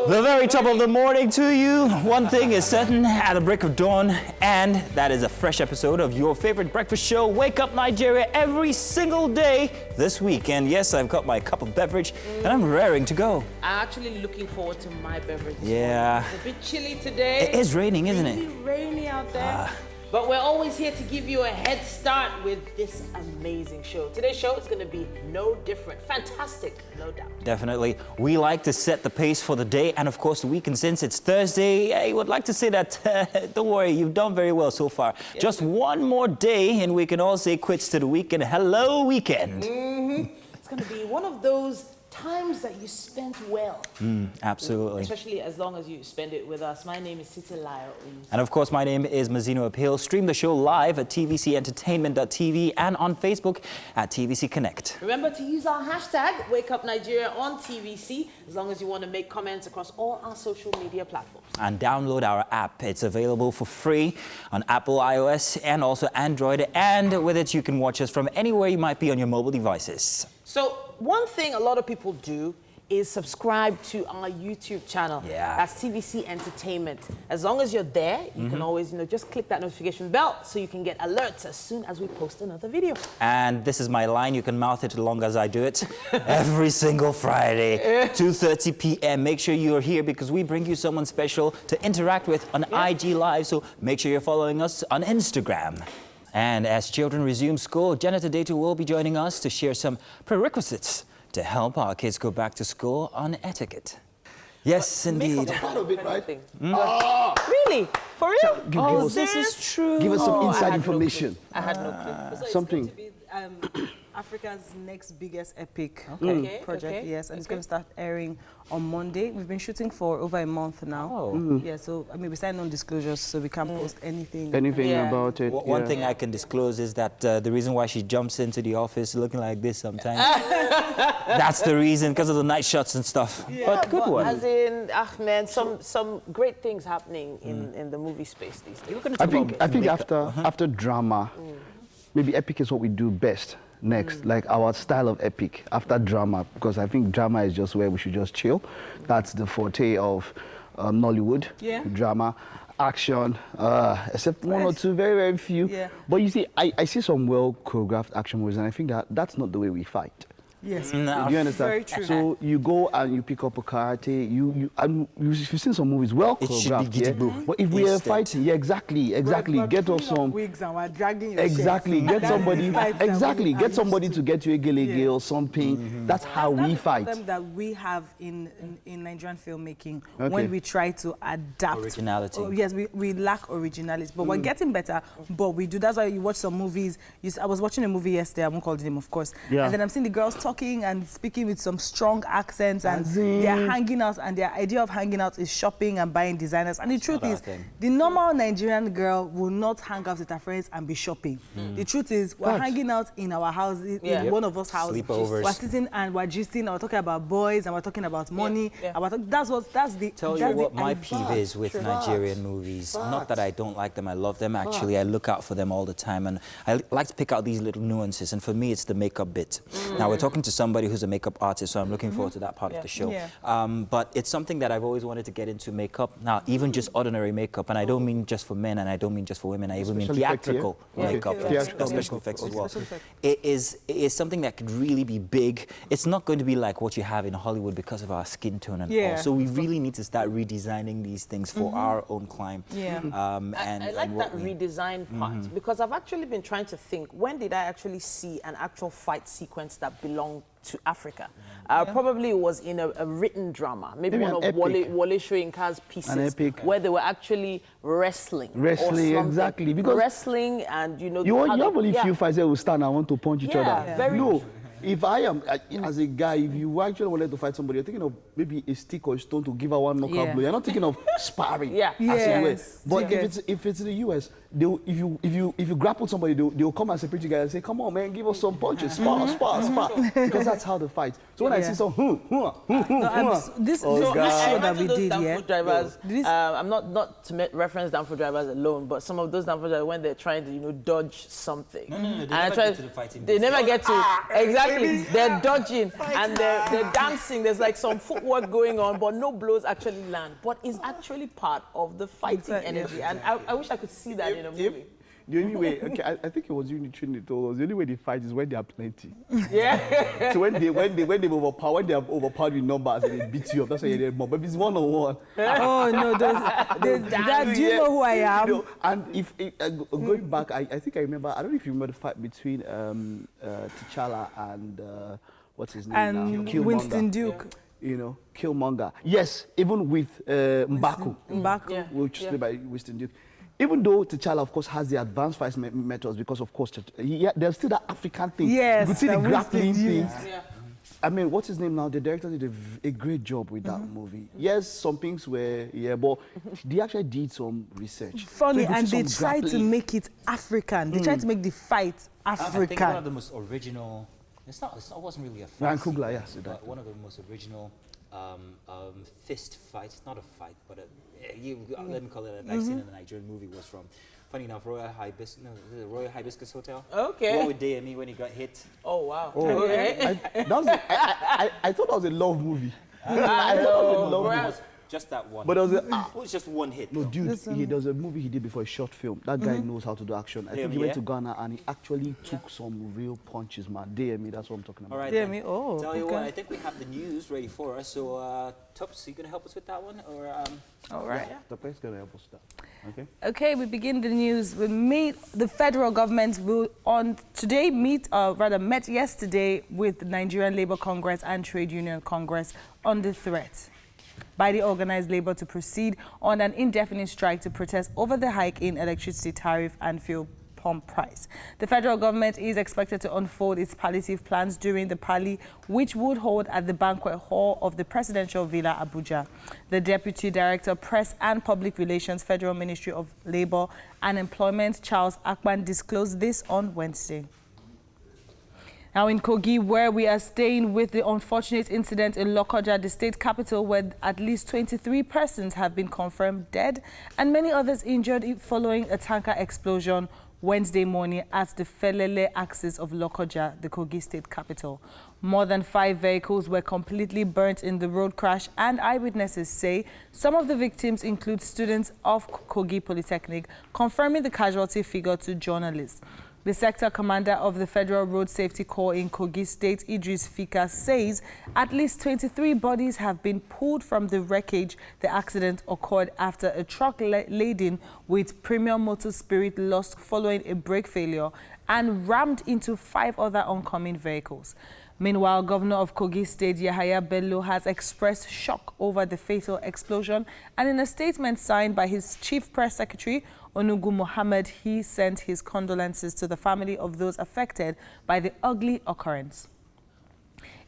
The very top of the morning to you. One thing is certain at the break of dawn, and that is a fresh episode of your favorite breakfast show, Wake Up Nigeria, every single day this week. And yes, I've got my cup of beverage, and I'm raring to go. I'm actually looking forward to my beverage. Yeah. It's a bit chilly today. It is raining, isn't it? Really rainy out there. But we're always here to give you a head start with this amazing show. Today's show is going to be no different. Fantastic, no doubt. Definitely. We like to set the pace for the day and, of course, the week. And since it's Thursday, I would like to say that, don't worry, you've done very well so far. Yes. Just one more day and we can all say quits to the weekend. Hello, weekend. Mm-hmm. It's going to be one of those times that you spent well. Absolutely. Especially as long as you spend it with us. My name is Sita Lyle. And of course, my name is Mazino Appeal. Stream the show live at tvcentertainment.tv and on Facebook at TVC Connect. Remember to use our hashtag Wake Up Nigeria on TVC as long as you want to make comments across all our social media platforms. And download our app. It's available for free on Apple iOS and also Android. And with it, you can watch us from anywhere you might be on your mobile devices. So one thing a lot of people do is subscribe to our YouTube channel. Yeah. That's TVC Entertainment. As long as you're there, you can always, just click that notification bell so you can get alerts as soon as we post another video. And this is my line. You can mouth it as long as I do it. Every single Friday, 2:30 p.m. Make sure you're here because we bring you someone special to interact with on IG Live. So make sure you're following us on Instagram. And as children resume school, Janitor Data will be joining us to share some prerequisites to help our kids go back to school on etiquette. Yes, indeed. Part of it, right? Really? For real? Give us, this is true. Give us some inside information. I had no clue. So Something. It's going to be Africa's next biggest epic project, yes, and it's going to start airing on Monday. We've been shooting for over a month now. Oh. Yeah, so I mean, we signed non-disclosures, so we can't post anything. About it. One thing I can disclose is that the reason why she jumps into the office looking like this sometimes, that's the reason, because of the night shots and stuff. Yeah, but good one. As in, man, some great things happening in the movie space these days. I think after drama, maybe epic is what we do best. Next, like our style of epic after drama, because I think drama is just where we should just chill. That's the forte of Nollywood. Drama, action, except one or two, very, very few. But you see, I see some well choreographed action movies, and I think that that's not the way we fight. Yes. No. Do you understand? Very true. So you go and you pick up a karate. You've seen some movies well It should be choreographed. giddy-boo. But if we are fighting, exactly. We're Get off pulling some. wigs and we're dragging your Exactly. shirts. Get That's somebody. the fight that Exactly. we Get are somebody used to get you a gilly or something. That's how we That's fight. the problem that we have in Nigerian filmmaking when we try to adapt. Originality. Oh, yes, we lack originality, but we're getting better. But we do. That's why you watch some movies. I was watching a movie yesterday. I won't call the name, of course. Yeah. And then I'm seeing the girls talking and speaking with some strong accents, and they're hanging out. And their idea of hanging out is shopping and buying designers. And the truth is, the normal Nigerian girl will not hang out with her friends and be shopping. The truth is, we're hanging out in our house, in one of us houses. Sleepovers. We're sitting and we're gisting, and we're talking about boys, and we're talking about money. And that's the. Tell you what my peeve is with Nigerian movies. Not that I don't like them, I love them. Actually, I look out for them all the time, and I like to pick out these little nuances. And for me, it's the makeup bit. Now we're talking to somebody who's a makeup artist, so I'm looking forward to that part of the show. But it's something that I've always wanted to get into, makeup. Now, even just ordinary makeup, and I don't mean just for men, and I don't mean just for women. I even mean theatrical makeup, special effects as well. It is something that could really be big. It's not going to be like what you have in Hollywood because of our skin tone and all. So we really need to start redesigning these things for our own climb. I like that redesign part because I've actually been trying to think, when did I actually see an actual fight sequence that belonged to Africa? Probably it was in a written drama, maybe one of Wole Soyinka's pieces, where they were actually wrestling. Exactly. Because wrestling, and you have only few fights that will stand and want to punch each other. Very no. If I am, as a guy, if you actually wanted to fight somebody, you're thinking of maybe a stick or a stone to give her one knockout blow. You're not thinking of sparring. As it were. But if it's in the US, if you grapple somebody, they'll come and separate you guys and say, "Come on, man, give us some punches, spar," because that's how they fight. So when I see some, this show that we did, drivers, I'm not to reference downfall drivers alone, but some of those downfall drivers, when they're trying to dodge something, they never get to the fighting. They never get to exactly. exactly. They're dodging and they're dancing. There's like some footwork going on, but no blows actually land. But it's actually part of the fighting energy. And I wish I could see that in a movie. The only way, okay, I think it was Unitrin that told us, the only way they fight is when they are plenty. Yeah. So when they have overpowered with numbers and they beat you up, that's why they're more. But it's one-on-one. Oh, no, do you know who I am? You know, and if going back, I think I remember, I don't know if you remember the fight between T'Challa and what's his name now? And Winston Duke. Yeah. You know, Killmonger. Yes, even with M'Baku. M'Baku. Which is played by Winston Duke. Even though T'Challa, of course, has the advanced fight methods because, of course, there's still that African thing. Yes, you could see the grappling thing. Yeah. I mean, what's his name now? The director did a great job with that movie. Yes, some things were, but they actually did some research. Funny, so and they tried to make it African. They tried to make the fight African. I think one of the most original, it wasn't really a fight. Ryan Coogler, yes. But one of the most original fist fights, not a fight, but let me call it a nice scene in a Nigerian movie was from, funny enough, Royal Hibiscus Hotel. Okay. What with DME when he got hit. Oh, wow. Oh, okay. I thought that was a love movie. I thought it was a love movie. Just that one. But it was just one hit. No, dude, there was a movie he did before, a short film. That guy knows how to do action. I think he went to Ghana and he actually took some real punches, man. DME, that's what I'm talking about. All right, DME, oh, tell you what, I think we have the news ready for us. So, Tubbs, are you going to help us with that one? Or, all right. Yeah, the place going to help us with that. Okay. Okay, we begin the news. The federal government will met yesterday with the Nigerian Labour Congress and Trade Union Congress on the threat by the organized labor to proceed on an indefinite strike to protest over the hike in electricity tariff and fuel pump price. The federal government is expected to unfold its palliative plans during the Pali, which would hold at the banquet hall of the Presidential Villa, Abuja. The Deputy Director, Press and Public Relations, Federal Ministry of Labor and Employment, Charles Akpan, disclosed this on Wednesday. Now in Kogi, where we are staying with the unfortunate incident in Lokoja, the state capital, where at least 23 persons have been confirmed dead and many others injured following a tanker explosion Wednesday morning at the Felele axis of Lokoja, the Kogi state capital. More than 5 vehicles were completely burnt in the road crash, and eyewitnesses say some of the victims include students of Kogi Polytechnic, confirming the casualty figure to journalists. The sector commander of the Federal Road Safety Corps in Kogi State, Idris Fika, says at least 23 bodies have been pulled from the wreckage. The accident occurred after a truck laden with premium motor spirit lost following a brake failure and rammed into 5 other oncoming vehicles. Meanwhile, Governor of Kogi State, Yahaya Bello, has expressed shock over the fatal explosion, and in a statement signed by his chief press secretary, Onugu Mohammed, he sent his condolences to the family of those affected by the ugly occurrence.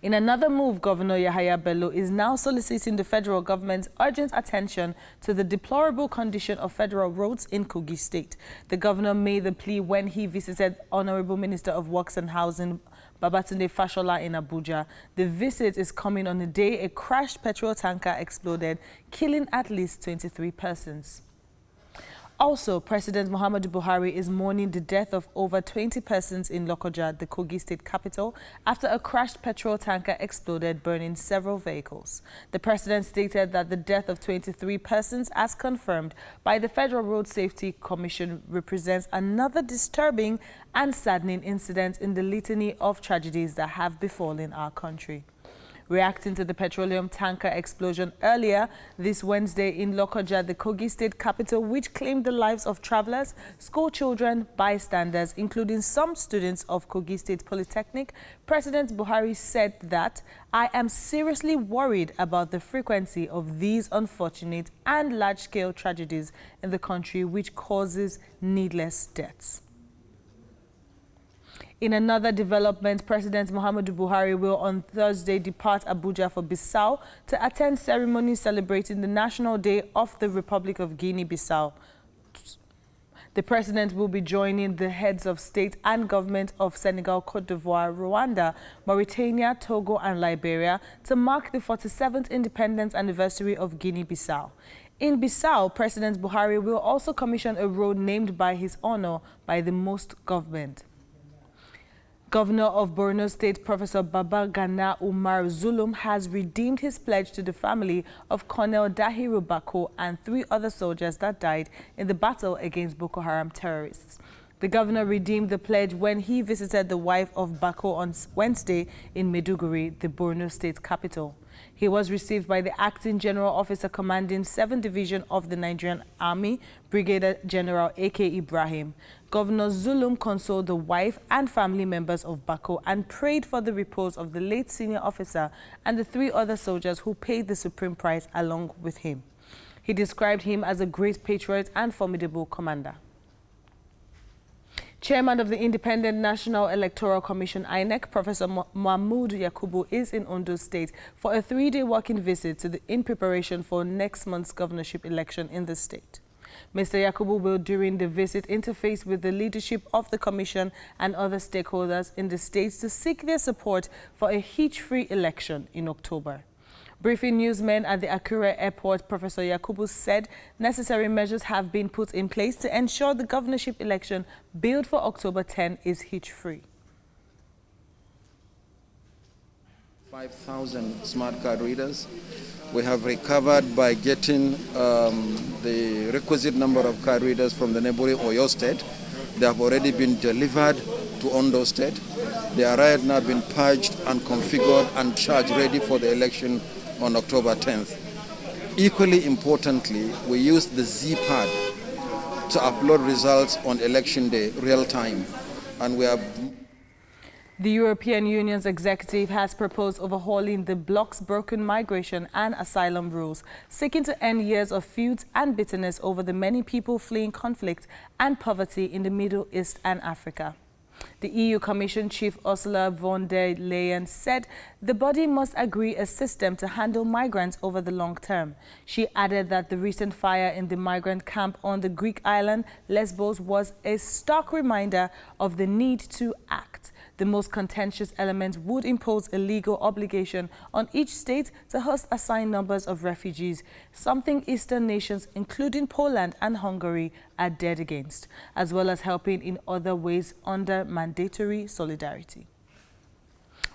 In another move, Governor Yahaya Bello is now soliciting the federal government's urgent attention to the deplorable condition of federal roads in Kogi State. The governor made the plea when he visited Honorable Minister of Works and Housing, Babatunde Fashola, in Abuja. The visit is coming on the day a crashed petrol tanker exploded, killing at least 23 persons. Also, President Muhammadu Buhari is mourning the death of over 20 persons in Lokoja, the Kogi state capital, after a crashed petrol tanker exploded, burning several vehicles. The president stated that the death of 23 persons, as confirmed by the Federal Road Safety Commission, represents another disturbing and saddening incident in the litany of tragedies that have befallen our country. Reacting to the petroleum tanker explosion earlier this Wednesday in Lokoja, the Kogi state capital, which claimed the lives of travelers, school children, bystanders, including some students of Kogi State Polytechnic, President Buhari said that, "I am seriously worried about the frequency of these unfortunate and large-scale tragedies in the country, which causes needless deaths." In another development, President Muhammadu Buhari will on Thursday depart Abuja for Bissau to attend ceremonies celebrating the National Day of the Republic of Guinea-Bissau. The president will be joining the heads of state and government of Senegal, Cote d'Ivoire, Rwanda, Mauritania, Togo and Liberia to mark the 47th independence anniversary of Guinea-Bissau. In Bissau, President Buhari will also commission a road named by his honor by the most government. Governor of Borno State, Professor Babagana Umar Zulum, has redeemed his pledge to the family of Colonel Dahiru Bako and 3 other soldiers that died in the battle against Boko Haram terrorists. The governor redeemed the pledge when he visited the wife of Bako on Wednesday in Maiduguri, the Borno State capital. He was received by the Acting General Officer commanding 7th Division of the Nigerian Army, Brigadier General A.K. Ibrahim. Governor Zulum consoled the wife and family members of Bako and prayed for the repose of the late senior officer and the 3 other soldiers who paid the supreme price along with him. He described him as a great patriot and formidable commander. Chairman of the Independent National Electoral Commission, INEC, Professor Mahmoud Yakubu, is in Ondo State for a 3-day working visit in preparation for next month's governorship election in the state. Mr. Yakubu will, during the visit, interface with the leadership of the commission and other stakeholders in the states to seek their support for a hitch-free election in October. Briefing newsmen at the Akure Airport, Professor Yakubu said necessary measures have been put in place to ensure the governorship election billed for October 10 is hitch-free. 5,000 smart card readers. We have recovered by getting the requisite number of card readers from the neighboring Oyo State. They have already been delivered to Ondo State. They are right now being purged and configured and charged ready for the election on October 10th. Equally importantly, we used the Z-Pad to upload results on election day, real time. And we are... The European Union's executive has proposed overhauling the bloc's broken migration and asylum rules, seeking to end years of feuds and bitterness over the many people fleeing conflict and poverty in the Middle East and Africa. The EU Commission Chief Ursula von der Leyen said the body must agree a system to handle migrants over the long term. She added that the recent fire in the migrant camp on the Greek island Lesbos was a stark reminder of the need to act. The most contentious element would impose a legal obligation on each state to host assigned numbers of refugees, something Eastern nations, including Poland and Hungary, are dead against, as well as helping in other ways under mandatory solidarity.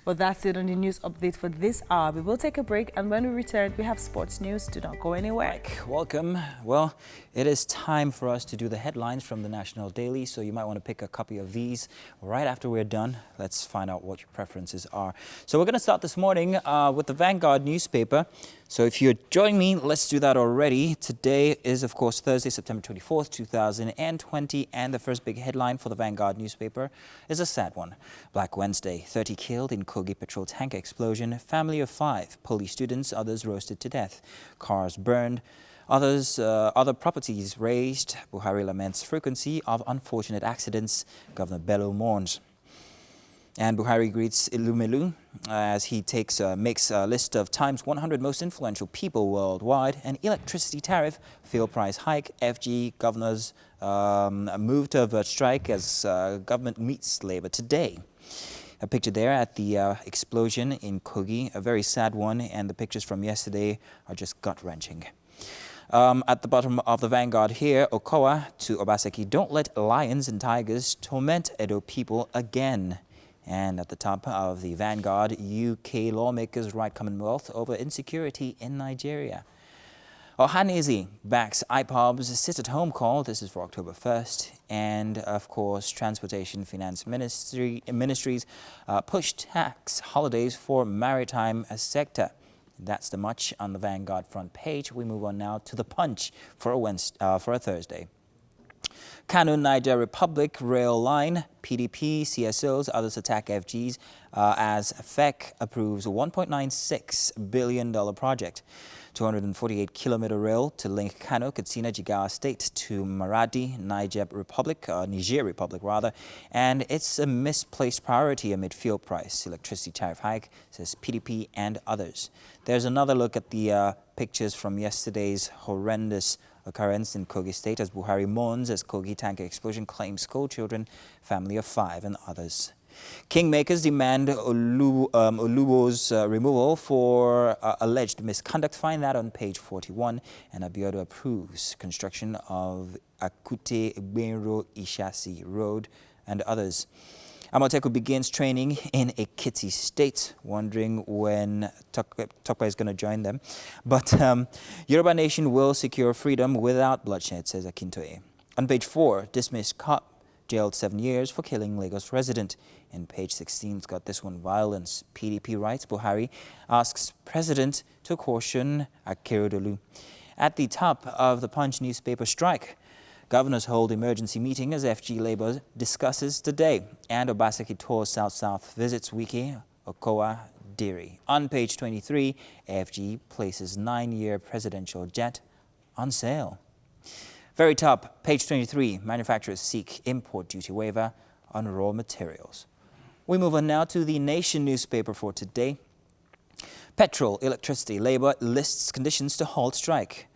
Well, that's it on the news update for this hour. We will take a break, and when we return, we have sports news. Do not go anywhere. Mike, welcome. Well, it is time for us to do the headlines from the National Daily, so you might want to pick a copy of these right after we're done. Let's find out what your preferences are. So we're going to start this morning with the Vanguard newspaper. So if you're joining me, let's do that already. Today is, of course, Thursday, September 24th, 2020, and the first big headline for the Vanguard newspaper is a sad one. Black Wednesday, 30 killed in Kogi petrol tanker explosion, family of 5, police students, others roasted to death, cars burned, other properties razed. Buhari laments frequency of unfortunate accidents. Governor Bello mourns. And Buhari greets Elumelu as he makes a list of Times 100 most influential people worldwide. An electricity tariff, fuel price hike, FG governors move to avert strike as government meets labor today. A picture there at the explosion in Kogi, a very sad one, and the pictures from yesterday are just gut-wrenching. At the bottom of the Vanguard here, Okowa to Obaseki, don't let lions and tigers torment Edo people again. And at the top of the Vanguard, UK lawmakers right Commonwealth over insecurity in Nigeria. Ohanaeze backs IPOB's sit-at-home call. This is for October 1st. And, of course, Transportation Finance Ministries push tax holidays for maritime sector. That's the much on the Vanguard front page. We move on now to the Punch for a Thursday. Kano Niger Republic rail line, PDP, CSOs, others attack FGs as FEC approves a $1.96 billion project. 248-kilometer rail to link Kano, Katsina, Jigawa State to Maradi, Niger Republic, and it's a misplaced priority amid fuel price, electricity tariff hike, says PDP and others. There's another look at the pictures from yesterday's horrendous occurrence in Kogi State as Buhari mourns as Kogi tanker explosion claims school children, family of 5 and others. Kingmakers demand Oluwo's removal for alleged misconduct. Find that on page 41. And Abiodun approves construction of Akute Benro Ishasi Road and others. Amoteku begins training in Ekiti State, wondering when Tokpa is going to join them. But Yoruba Nation will secure freedom without bloodshed, says Akintoye. On page 4, dismissed cop jailed 7 years for killing Lagos resident. And page 16's got this one, violence. PDP writes, Buhari asks president to caution Akeredolu. At the top of the Punch newspaper strike, governors hold emergency meeting as FG Labour discusses today. And Obaseki tours South-South, visits Wiki, Okowa, Diri. On page 23, FG places 9-year presidential jet on sale. Very top, page 23, manufacturers seek import duty waiver on raw materials. We move on now to the Nation newspaper for today. Petrol, electricity, Labour lists conditions to halt strike.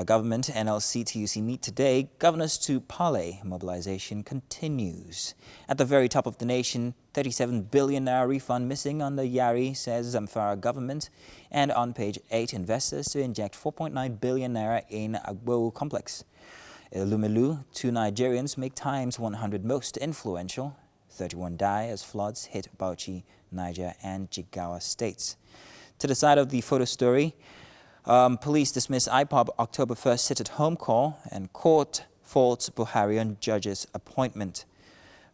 Government, NLC, TUC meet today. Governors to parley. Mobilization continues. At the very top of the Nation, 37 billion naira refund missing on the Yari, says Zamfara government. And on page 8, investors to inject 4.9 billion naira in Agbo complex. Elumelu, 2 Nigerians make Times 100 most influential. 31 die as floods hit Bauchi, Niger, and Jigawa states. To the side of the photo story, police dismiss IPOB October 1st sit-at-home call, and court faults Buhari on judge's appointment.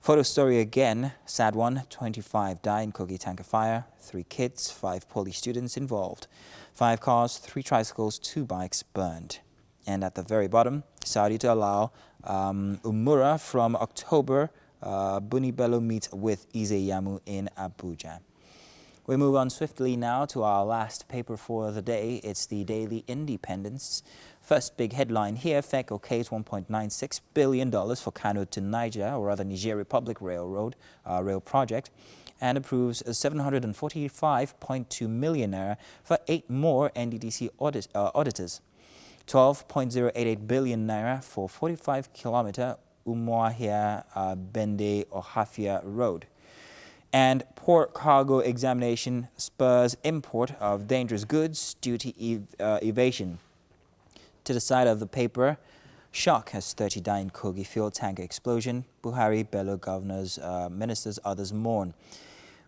Photo story again, sad one, 25 die in Kogi tanker fire, 3 kids, 5 poly students involved, 5 cars, 3 tricycles, 2 bikes burned. And at the very bottom, Saudi to allow Umura from October, Buni Bello meet with Ize Yamu in Abuja. We move on swiftly now to our last paper for the day. It's the Daily Independence. First big headline here, FEC okays $1.96 billion for Kano to Niger, or rather Niger Republic Railroad rail project, and approves 745.2 million naira for 8 more NDDC auditors. 12.088 billion naira for 45-kilometer Umuahia Bende Ohafia Road. And port cargo examination spurs import of dangerous goods, duty evasion. To the side of the paper, shock as 30 die in Kogi fuel tanker explosion. Buhari, Bello governors, ministers, others mourn.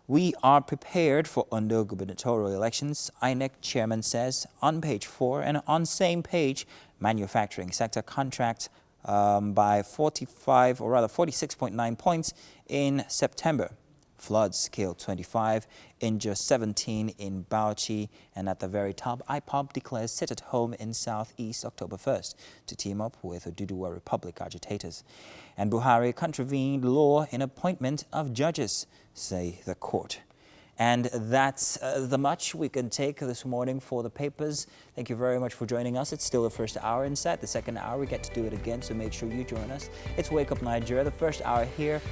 We are prepared for Ondo gubernatorial elections, INEC chairman says. On page 4 and on same page, manufacturing sector contracts by 46.9 points in September. Floods killed 25, injured 17 in Bauchi, and at the very top, IPOB declares sit-at-home in Southeast October 1st to team up with Oduduwa Republic agitators. And Buhari contravened law in appointment of judges, say the court. And that's the much we can take this morning for the papers. Thank you very much for joining us. It's still the first hour inside. The second hour, we get to do it again, so make sure you join us. It's Wake Up Nigeria, the first hour here.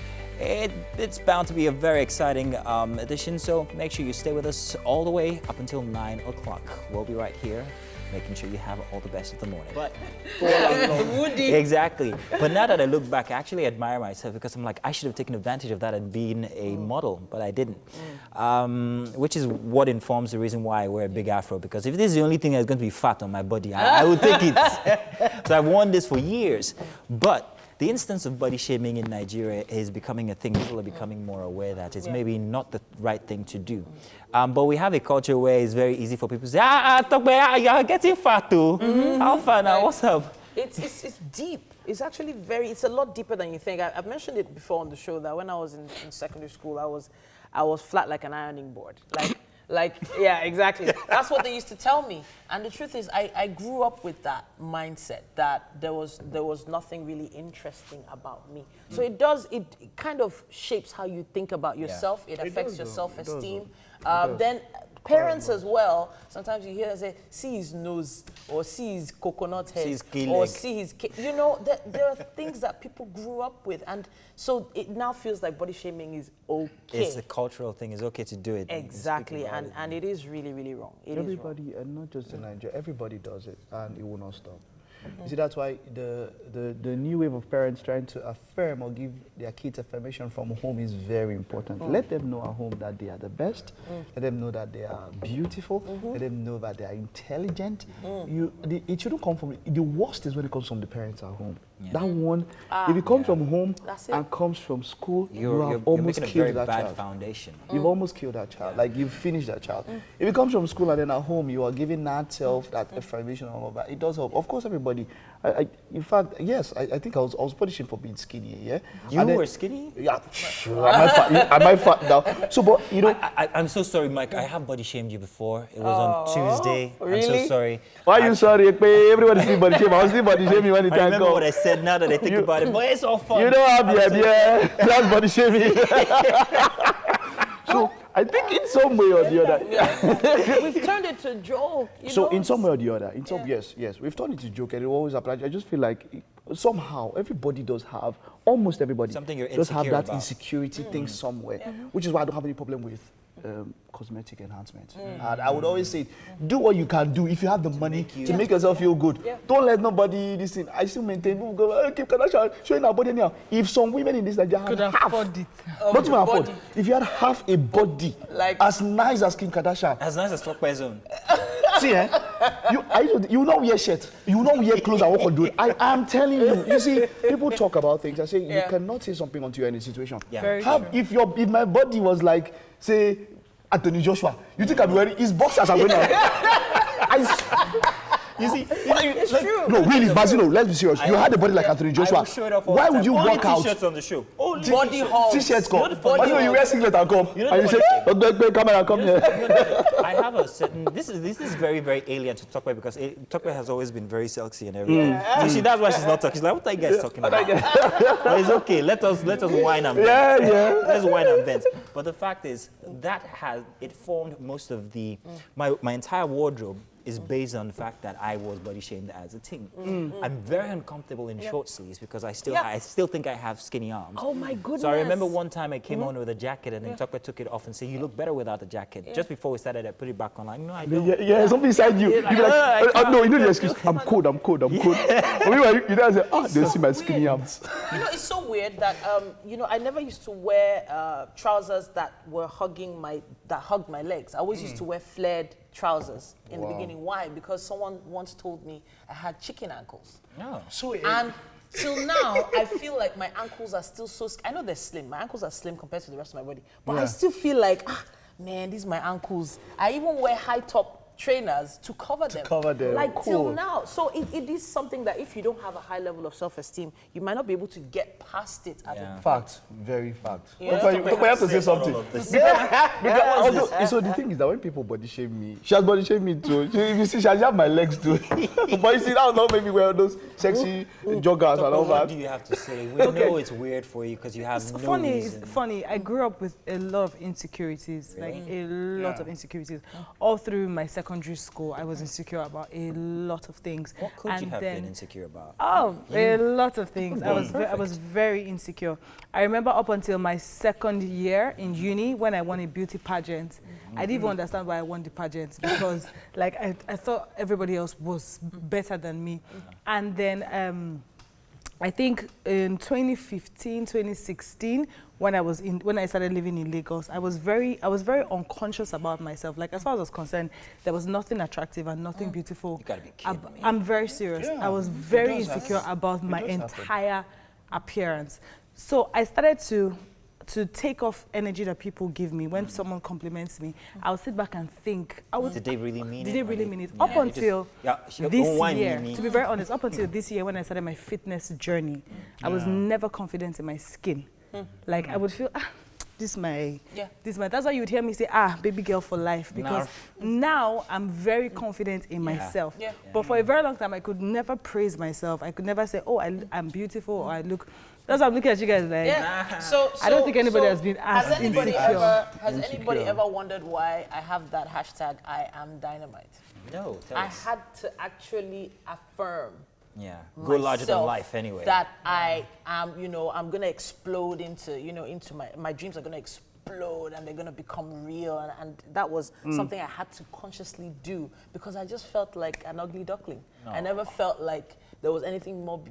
It's bound to be a very exciting edition, so make sure you stay with us all the way up until 9 o'clock. We'll be right here, making sure you have all the best of the morning. But exactly. But now that I look back, I actually admire myself because I'm like, I should have taken advantage of that and been a model, but I didn't. Which is what informs the reason why I wear a big afro, because if this is the only thing that's going to be fat on my body, I would take it. So I've worn this for years. But the instance of body shaming in Nigeria is becoming a thing. People are becoming more aware that it's maybe not the right thing to do. But we have a culture where it's very easy for people to say, you're getting fat too. How far now? What's up? It's deep. It's actually it's a lot deeper than you think. I've mentioned it before on the show that when I was in secondary school, I was flat like an ironing board. Yeah, exactly. That's what they used to tell me. And the truth is, I grew up with that mindset that there was nothing really interesting about me. So it kind of shapes how you think about yourself. It affects your self-esteem. Then parents as well, sometimes you hear them say, see his nose, or see his coconut head, or see his, you know, there are things that people grew up with, and so it now feels like body shaming is okay. It's a cultural thing, it's okay to do it. Exactly, and it is really, really wrong. Everybody, and not just in Nigeria, everybody does it, and it will not stop. You see, that's why the new wave of parents trying to affirm or give their kids affirmation from home is very important. Let them know at home that they are the best. Let them know that they are beautiful. Let them know that they are intelligent. It shouldn't come from, the worst is when it comes from the parents at home. That one, if it comes from home and comes from school, you have almost killed that child. Foundation. You've almost killed that child. Like, you've finished that child. If it comes from school and then at home, you are giving that self, that affirmation and all of that, it does help. Of course, everybody. In fact, yes, I think I was body shamed for being skinny, yeah? You were skinny? Yeah. I might fat now. So, but, you know. I'm so sorry, Mike. I have body shamed you before. It was on Tuesday. Really? I'm so sorry. Why are you sorry? Everybody see body shame. I was still body shaming when the time remember what I said now that I think about it, but it's all fun. You don't have the idea. That's body shaming. So I think in some way or the other. We've turned it to a joke. So in some way or the other, yes, we've turned it to joke and it always applies. I just feel like somehow everybody does have, almost everybody does have that insecurity thing somewhere, which is why I don't have any problem with cosmetic enhancement. And I would always say, do what you can do if you have the money to make yourself feel good. Don't let nobody this thing. I still maintain people go, Kim Kardashian showing our body now. If some women in this Nigeria could have afford it. Not even afford. If you had half a body like as nice as Kim Kardashian, as nice as Talkbare's own. See, you will not wear shirt. You will not wear clothes and walk on road. I am telling you. You see, people talk about things. I say you cannot say something until you're in a situation. If my body was like, say, Anthony Joshua, you think I'm wearing his boxers are going on? You see, it's true. No, really, Bazino, let's be serious. You had a body like Anthony Joshua. Why would you walk out? T-shirts on the show. Body hauls. T-shirts come. Bazino, you wear singlet and come. And you say, come and come here. I have a certain. This is very, very alien to Talkbare because Talkbare has always been very sexy and everything. So see, that's why she's not talking. She's like, what are you guys talking about? But it's okay. Let us whine and vent. Let's whine and vent. But the fact is that it formed most of the my entire wardrobe is based on the fact that I was body shamed as a teen. I'm very uncomfortable in short sleeves because I still think I have skinny arms. Oh my goodness. So I remember one time I came on with a jacket and then Talkbare took it off and said, you look better without the jacket. Just before we started, I put it back on. Like, no, I don't. Yeah, something inside you. You be like, no, you know the excuse. I'm cold. You don't say, they see my skinny arms. You know, it's so weird that, I never used to wear trousers that were hugged my legs. I always used to wear flared trousers in the beginning. Why? Because someone once told me I had chicken ankles. And till now, I feel like my ankles are still so... I know they're slim. My ankles are slim compared to the rest of my body. But I still feel like, man, these are my ankles. I even wear high-top trainers to cover them. Like till now. So it is something that if you don't have a high level of self-esteem, you might not be able to get past it. Fact. Very fact. You have to say something. So the thing is that when people body shame me, she has body shamed me too. You see, she has my legs too. But you see, that will not make me wear those sexy joggers and all that. What do you have to say? We know it's weird for you because you have It's funny. I grew up with a lot of insecurities, like a lot of insecurities. All through my secondary school, I was insecure about a lot of things. What could you have been insecure about? A lot of things. I was very insecure. I remember up until my second year in uni when I won a beauty pageant. I didn't even understand why I won the pageant because like I thought everybody else was better than me. And then I think in 2015, 2016, when I started living in Lagos, I was very unconscious about myself. Like as far as I was concerned, there was nothing attractive and nothing beautiful. You gotta be kidding me. I'm very serious. I was very insecure about my entire appearance. So I started to take off energy that people give me. When someone compliments me, I'll sit back and think. Did they really mean it? Did they really mean it? Up until this year, to be very honest, up until this year when I started my fitness journey, I was never confident in my skin. Like I would feel, that's why you would hear me say, baby girl for life. Because now I'm very confident in myself. But for a very long time, I could never praise myself. I could never say, I'm beautiful or I look... That's why I'm looking at you guys like, so I don't think anybody has been asked insecure. Has anybody ever wondered why I have that hashtag, I am dynamite? No, I had to actually affirm go larger than life anyway. That I am, I'm going to explode into my dreams are going to explode and they're going to become real. And that was something I had to consciously do because I just felt like an ugly duckling. I never felt like there was anything more,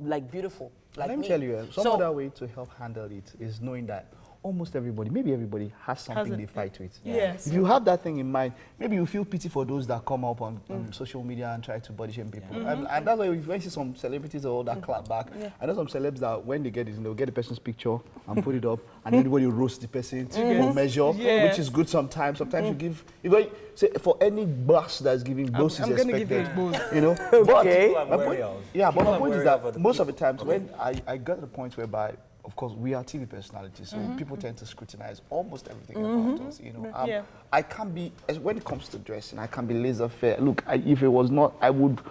like beautiful. Like Let me tell you, some other way to help handle it is knowing that almost everybody, maybe everybody, has something they fight with. Yes. If you have that thing in mind, maybe you feel pity for those that come up on social media and try to body shame people. And that's why when you see some celebrities or all that clap back, I know some celebs that when they get it, they'll get the person's picture and put it up, and everybody roast the person for measure, which is good sometimes. Sometimes you give, say, for any boss that's giving boss is expected. You know? Okay. But my point is that most of the times when I got to the point whereby, of course, we are TV personalities, so people tend to scrutinize almost everything about us. You know, I can't be, when it comes to dressing, I can be laissez faire. Look, if it was not, I would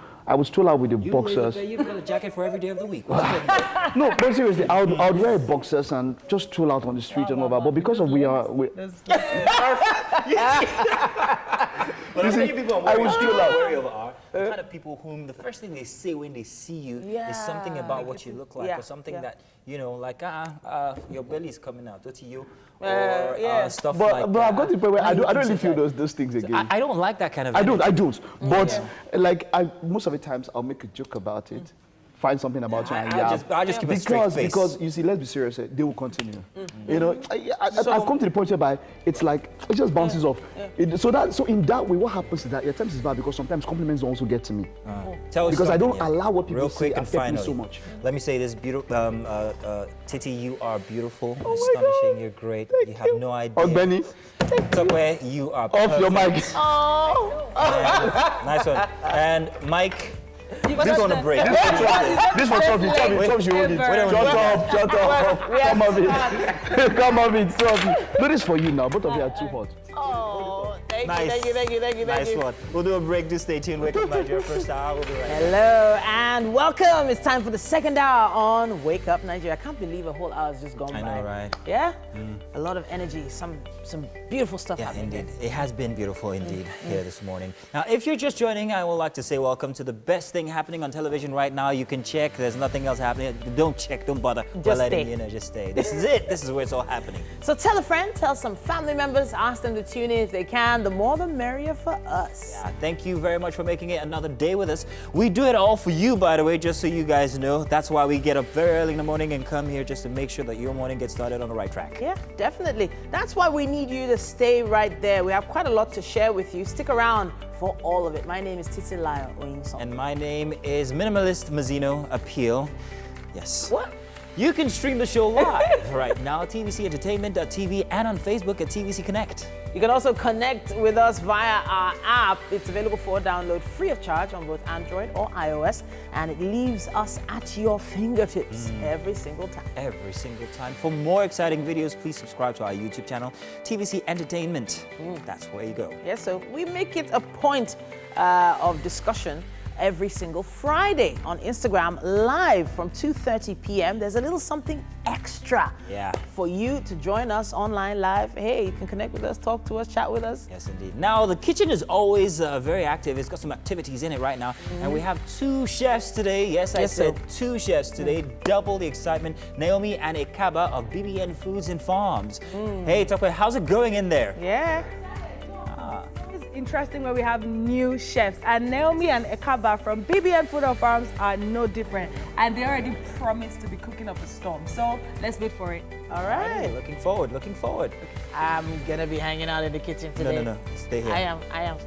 stroll out with the boxers. You've got a jacket for every day of the week. No, but seriously, I would wear boxers and just stroll out on the street and all that. But because of But I think people are wary of are the kind of people whom the first thing they say when they see you is something about what you look like, or something that, you know, like, your belly is coming out, don't you? Or stuff like that. But I've got to the point where I don't really feel those things again. I don't like that kind of I don't. But like, most of the times I'll make a joke about it. Find something about you and I'll just keep a straight face. Because you see, let's be serious, they will continue. You know, I've come to the point whereby it's like, it just bounces off. So in that way, what happens is that your times is bad because sometimes compliments don't also get to me. Because I don't allow what people say affect me so much. Let me say this, beautiful, Titi, you are beautiful, astonishing, you're great. You have no idea. Benny. Somewhere you are perfect. Off your mic. Nice one. And Mike, this on a break. This was something. Tell me you hold it. Shut up. Come on, it. Come on, it. Do this for you now. Both of you are too hot. Oh, thank you. Nice one. We'll do a break. Do stay tuned. Wake Up Nigeria first hour. We'll be right back. Hello and welcome. It's time for the second hour on Wake Up Nigeria. I can't believe a whole hour has just gone by. I know, right? Yeah? A lot of energy, some beautiful stuff happening. Indeed. It has been beautiful indeed here this morning. Now, if you're just joining, I would like to say welcome to the best thing happening on television right now. You can check. There's nothing else happening. Don't check. Don't bother. Just stay. Just stay. This is it. This is where it's all happening. So tell a friend, tell some family members, ask them to tune in if they can. The more the merrier for us. Yeah, thank you very much for making it another day with us. We do it all for you, by the way, just so you guys know. That's why we get up very early in the morning and come here just to make sure that your morning gets started on the right track. Yeah, definitely. That's why we need you to stay right there. We have quite a lot to share with you. Stick around for all of it. My name is Titilayo Oyinson. And my name is Minimalist Mazino Appeal. Yes. What? You can stream the show live right now, tvcentertainment.tv, and on Facebook at TVC Connect. You can also connect with us via our app. It's available for download free of charge on both Android or iOS, and it leaves us at your fingertips every single time. Every single time. For more exciting videos, please subscribe to our YouTube channel, TVC Entertainment. That's where you go. Yeah, so we make it a point of discussion every single Friday on Instagram live from 2:30 p.m. There's a little something extra for you to join us online live. Hey, you can connect with us, talk to us, chat with us. Yes, indeed. Now, the kitchen is always very active. It's got some activities in it right now. And we have two chefs today. Yes, I said two chefs today. Double the excitement. Naomi and Ekaba of BBN Foods and Farms. Hey, Tokwe, how's it going in there? Yeah. Interesting where we have new chefs, and Naomi and Ekaba from BBN Food and Farms are no different, and they already promised to be cooking up a storm. So let's wait for it. All right. Looking forward. I'm gonna be hanging out in the kitchen today. No. Stay here. I am.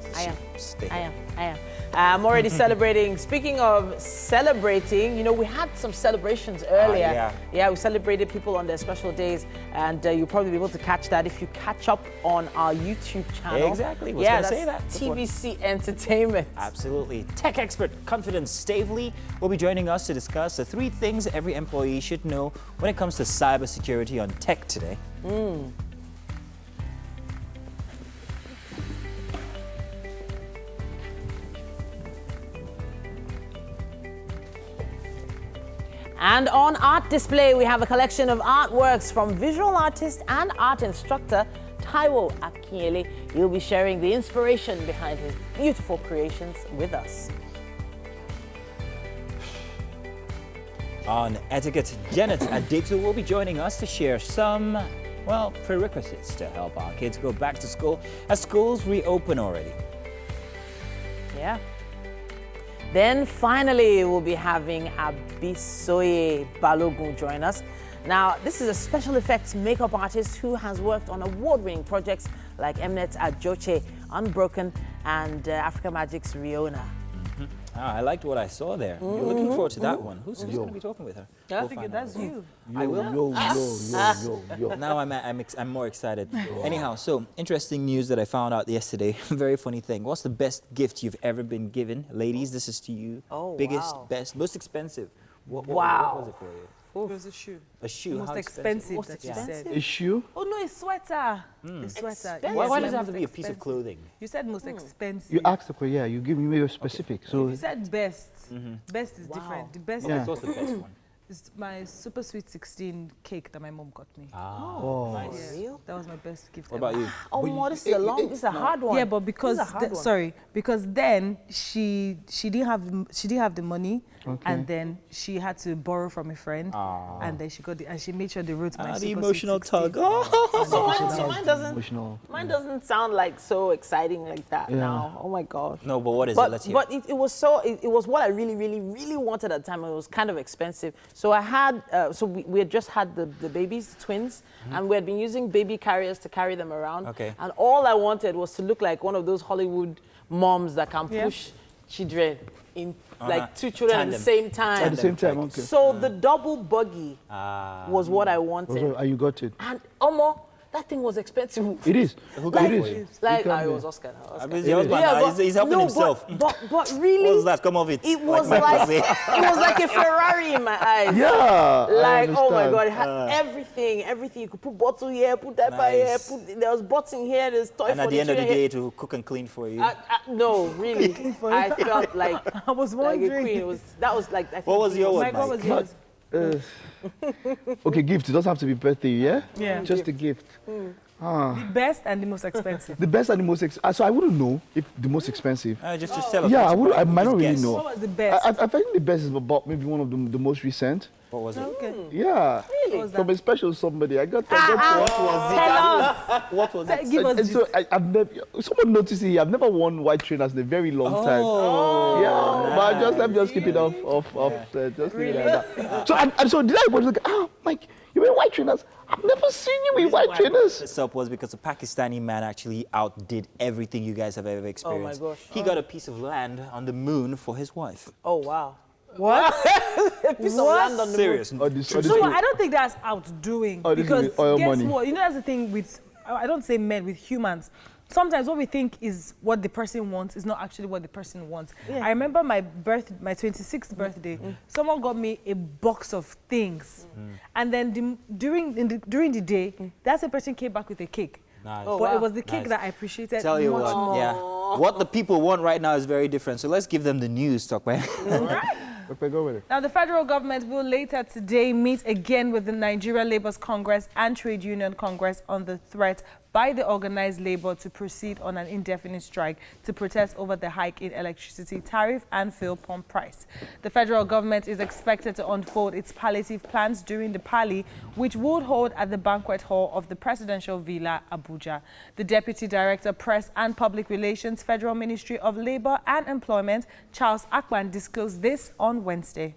Stay here. I am. I'm already celebrating. Speaking of celebrating, you know, we had some celebrations earlier. Yeah, we celebrated people on their special days, and you'll probably be able to catch that if you catch up on our YouTube channel. Exactly. Was gonna say that. TVC Entertainment. Absolutely. Tech expert Confidence Stavely will be joining us to discuss the 3 things every employee should know when it comes to cybersecurity on tech today. And on Art Display, we have a collection of artworks from visual artist and art instructor Taiwo Akinyele. He'll be sharing the inspiration behind his beautiful creations with us. On etiquette, Janet Adetu will be joining us to share some, well, prerequisites to help our kids go back to school as schools reopen already. Yeah. Then finally, we'll be having Abisoye Balogun join us. Now, this is a special effects makeup artist who has worked on award-winning projects like Mnet Ajoche, Unbroken, and Africa Magic's Riona. I liked what I saw there. You're looking forward to that one. Who's going to be talking with her? I think that's you. I will. Yo. Now I'm more excited. Anyhow, so interesting news that I found out yesterday. Very funny thing. What's the best gift you've ever been given? Ladies, this is to you. Oh, Biggest, wow. best, most expensive. What was it for you? It was a shoe. A shoe. Most How expensive Most that you expensive? said. A shoe? Oh no, it's sweater. It's sweater. Expensive. Why Yes, does it have most to be a piece of expensive. clothing? You said most expensive. You asked the question, yeah, you give me very specific. So You said best. Best is Wow. different. The best Yeah. So what's the best one? is my super sweet 16 cake that my mom got me. oh. Nice. Real? That was my best gift What ever. about you? Oh, this is a hard one. Yeah, but because This is a hard one. sorry, because then she didn't have the money, Okay. and then she had to borrow from a friend, and then she got and she made sure they wrote my The super emotional sweet 16. tug. Oh. So mine doesn't. Emotional. Mine doesn't sound like so exciting like that Yeah. now. Oh my god. No, but what is it? Let's hear. But it was it was what I really wanted at the time. It was kind of expensive. So I had we had just had the babies, the twins, and we had been using baby carriers to carry them around. Okay. And all I wanted was to look like one of those Hollywood moms that can Yeah. push children in like two children at the Tandem. same time. At the same time, okay. So the double buggy was what I wanted. And you got it. And Omo, that thing was expensive. It is. Who got it it for is. you? Like, You I can was be. Oscar. I mean, your husband, he's helping himself. But really, What was that? Come off it. it was Michael like say. it was like a Ferrari in my eyes. Yeah. Like, I oh my understand. God, it had everything. You could put bottle here, put that by here, Nice. there was bottle here, there's toy And at the end of the furniture day, here. to cook and clean for you. No, really, I felt like I was like a wondering. queen. That was like. I think What was your one, Mike, what was yours? Okay, gift. It doesn't have to be birthday, yeah? Yeah. Just a gift. The best and the most expensive. The best and the most so I wouldn't know if the most expensive. Just tell us. Yeah, what you I bought. might not Just really guess. know. What was the best? I think the best is about maybe one of the most recent. What was it? Okay. Yeah. What was From that? a special somebody. I got What was Tell us. it? What was it? Give us and so I've never, someone noticed it. I've never worn white trainers in a very long time. Yeah, but let me just keep it off just leave it like that. So and so did I was like, Mike, you wear white trainers? I've never seen you with white trainers. This up was because a Pakistani man actually outdid everything you guys have ever experienced. gosh. He got a piece of land on the moon for his wife. Oh wow. What? A piece of land on the Serious. Or this, No, I don't think that's outdoing. Oh, this is because with oil guess money. what? You know, that's the thing with, I don't say men, with humans. Sometimes what we think is what the person wants is not actually what the person wants. I remember my 26th birthday, someone got me a box of things. And then during the day, that same person came back with a cake. Nice. Oh, But wow. it was the cake Nice. that I appreciated Tell you much what, more. yeah. What the people want right now is very different. So let's give them the news, talk man. Okay, go with it. Now, the federal government will later today meet again with the Nigeria Labour's Congress and Trade Union Congress on the threat by the organized labor to proceed on an indefinite strike to protest over the hike in electricity tariff and fuel pump price. The federal government is expected to unfold its palliative plans during the Pali, which would hold at the banquet hall of the Presidential Villa, Abuja. The Deputy Director, Press and Public Relations, Federal Ministry of Labour and Employment, Charles Akpan, disclosed this on Wednesday.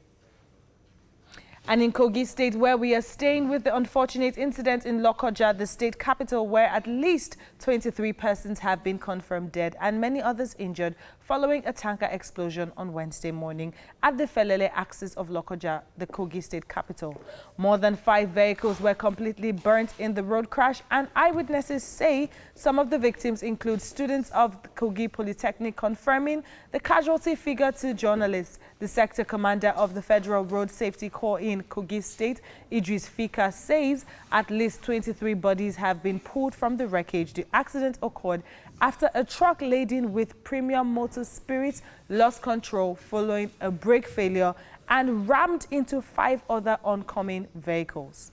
And in Kogi State, where we are staying with the unfortunate incident in Lokoja, the state capital, where at least 23 persons have been confirmed dead and many others injured following a tanker explosion on Wednesday morning at the Felele axis of Lokoja, the Kogi State capital. More than 5 vehicles were completely burnt in the road crash, and eyewitnesses say some of the victims include students of the Kogi Polytechnic, confirming the casualty figure to journalists. The sector commander of the Federal Road Safety Corps in Kogi State, Idris Fika, says at least 23 bodies have been pulled from the wreckage. The accident occurred after a truck laden with premium motor spirits lost control following a brake failure and rammed into 5 other oncoming vehicles.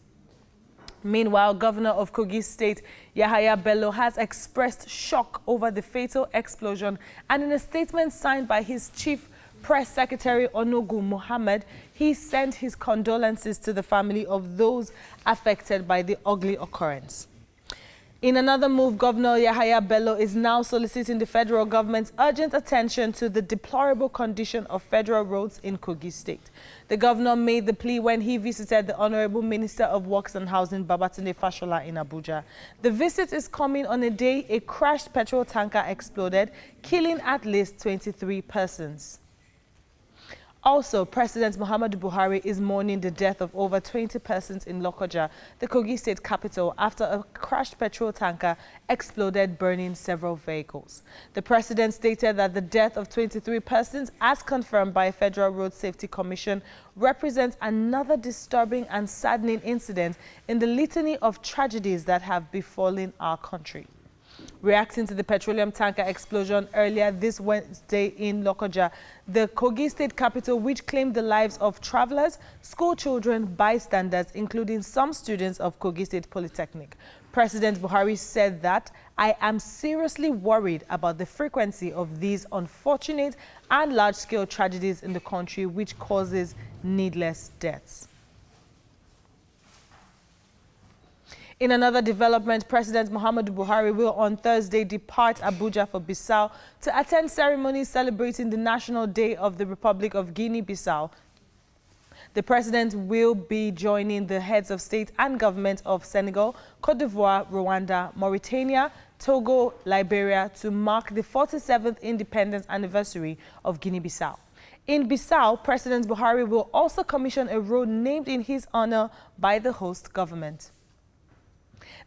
Meanwhile, Governor of Kogi State, Yahaya Bello, has expressed shock over the fatal explosion, and in a statement signed by his chief Press Secretary Onogu Mohammed, he sent his condolences to the family of those affected by the ugly occurrence. In another move, Governor Yahaya Bello is now soliciting the federal government's urgent attention to the deplorable condition of federal roads in Kogi State. The governor made the plea when he visited the Honorable Minister of Works and Housing, Babatunde Fashola, in Abuja. The visit is coming on a day a crashed petrol tanker exploded, killing at least 23 persons. Also, President Muhammadu Buhari is mourning the death of over 20 persons in Lokoja, the Kogi State capital, after a crashed petrol tanker exploded, burning several vehicles. The president stated that the death of 23 persons, as confirmed by Federal Road Safety Commission, represents another disturbing and saddening incident in the litany of tragedies that have befallen our country. Reacting to the petroleum tanker explosion earlier this Wednesday in Lokoja, the Kogi State capital, which claimed the lives of travelers, school children, bystanders, including some students of Kogi State Polytechnic. President Buhari said that, "I am seriously worried about the frequency of these unfortunate and large-scale tragedies in the country, which causes needless deaths." In another development, President Muhammadu Buhari will on Thursday depart Abuja for Bissau to attend ceremonies celebrating the National Day of the Republic of Guinea-Bissau. The president will be joining the heads of state and government of Senegal, Cote d'Ivoire, Rwanda, Mauritania, Togo, Liberia to mark the 47th independence anniversary of Guinea-Bissau. In Bissau, President Buhari will also commission a road named in his honor by the host government.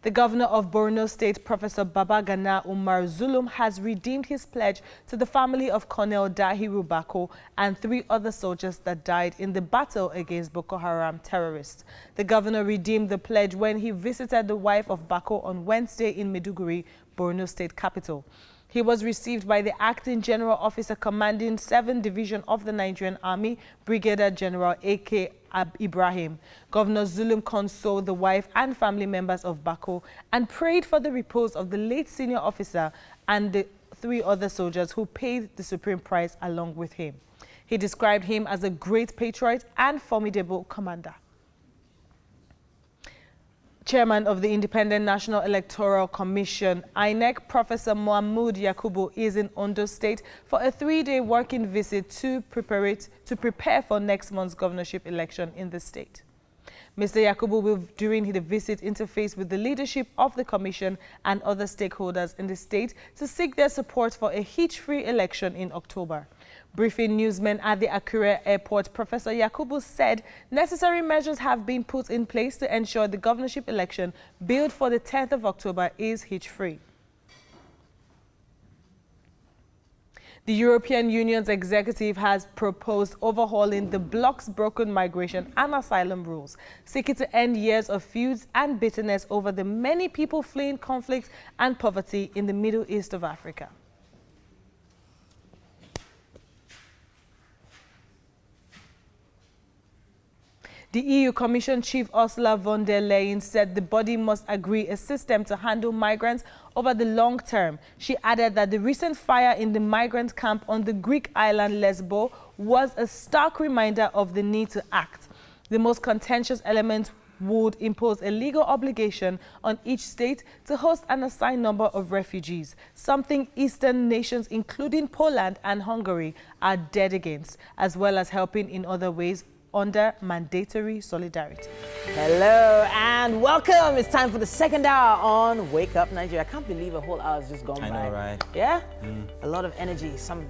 The governor of Borno State, Professor Babagana Umar Zulum, has redeemed his pledge to the family of Colonel Dahiru Bako and 3 other soldiers that died in the battle against Boko Haram terrorists. The governor redeemed the pledge when he visited the wife of Bako on Wednesday in Maiduguri, Borno State capital. He was received by the acting general officer commanding 7th Division of the Nigerian Army, Brigadier General A.K. Ibrahim. Governor Zulum consoled the wife and family members of Bako and prayed for the repose of the late senior officer and the 3 other soldiers who paid the supreme price along with him. He described him as a great patriot and formidable commander. Chairman of the Independent National Electoral Commission, INEC, Professor Mahmood Yakubu, is in Ondo State for a 3-day working visit to prepare for next month's governorship election in the state. Mr. Yakubu will, during the visit, interface with the leadership of the commission and other stakeholders in the state to seek their support for a hitch-free election in October. Briefing newsmen at the Akure airport, Professor Yakubu said necessary measures have been put in place to ensure the governorship election billed for the 10th of October is hitch-free. The European Union's executive has proposed overhauling the bloc's broken migration and asylum rules, seeking to end years of feuds and bitterness over the many people fleeing conflict and poverty in the Middle East of Africa. The EU Commission Chief Ursula von der Leyen said the body must agree a system to handle migrants over the long term. She added that the recent fire in the migrant camp on the Greek island Lesbos was a stark reminder of the need to act. The most contentious element would impose a legal obligation on each state to host an assigned number of refugees, something Eastern nations, including Poland and Hungary, are dead against, as well as helping in other ways under mandatory solidarity. Hello and welcome. It's time for the second hour on Wake Up Nigeria. I can't believe a whole hour has just gone by. I know, right? Yeah? A lot of energy, some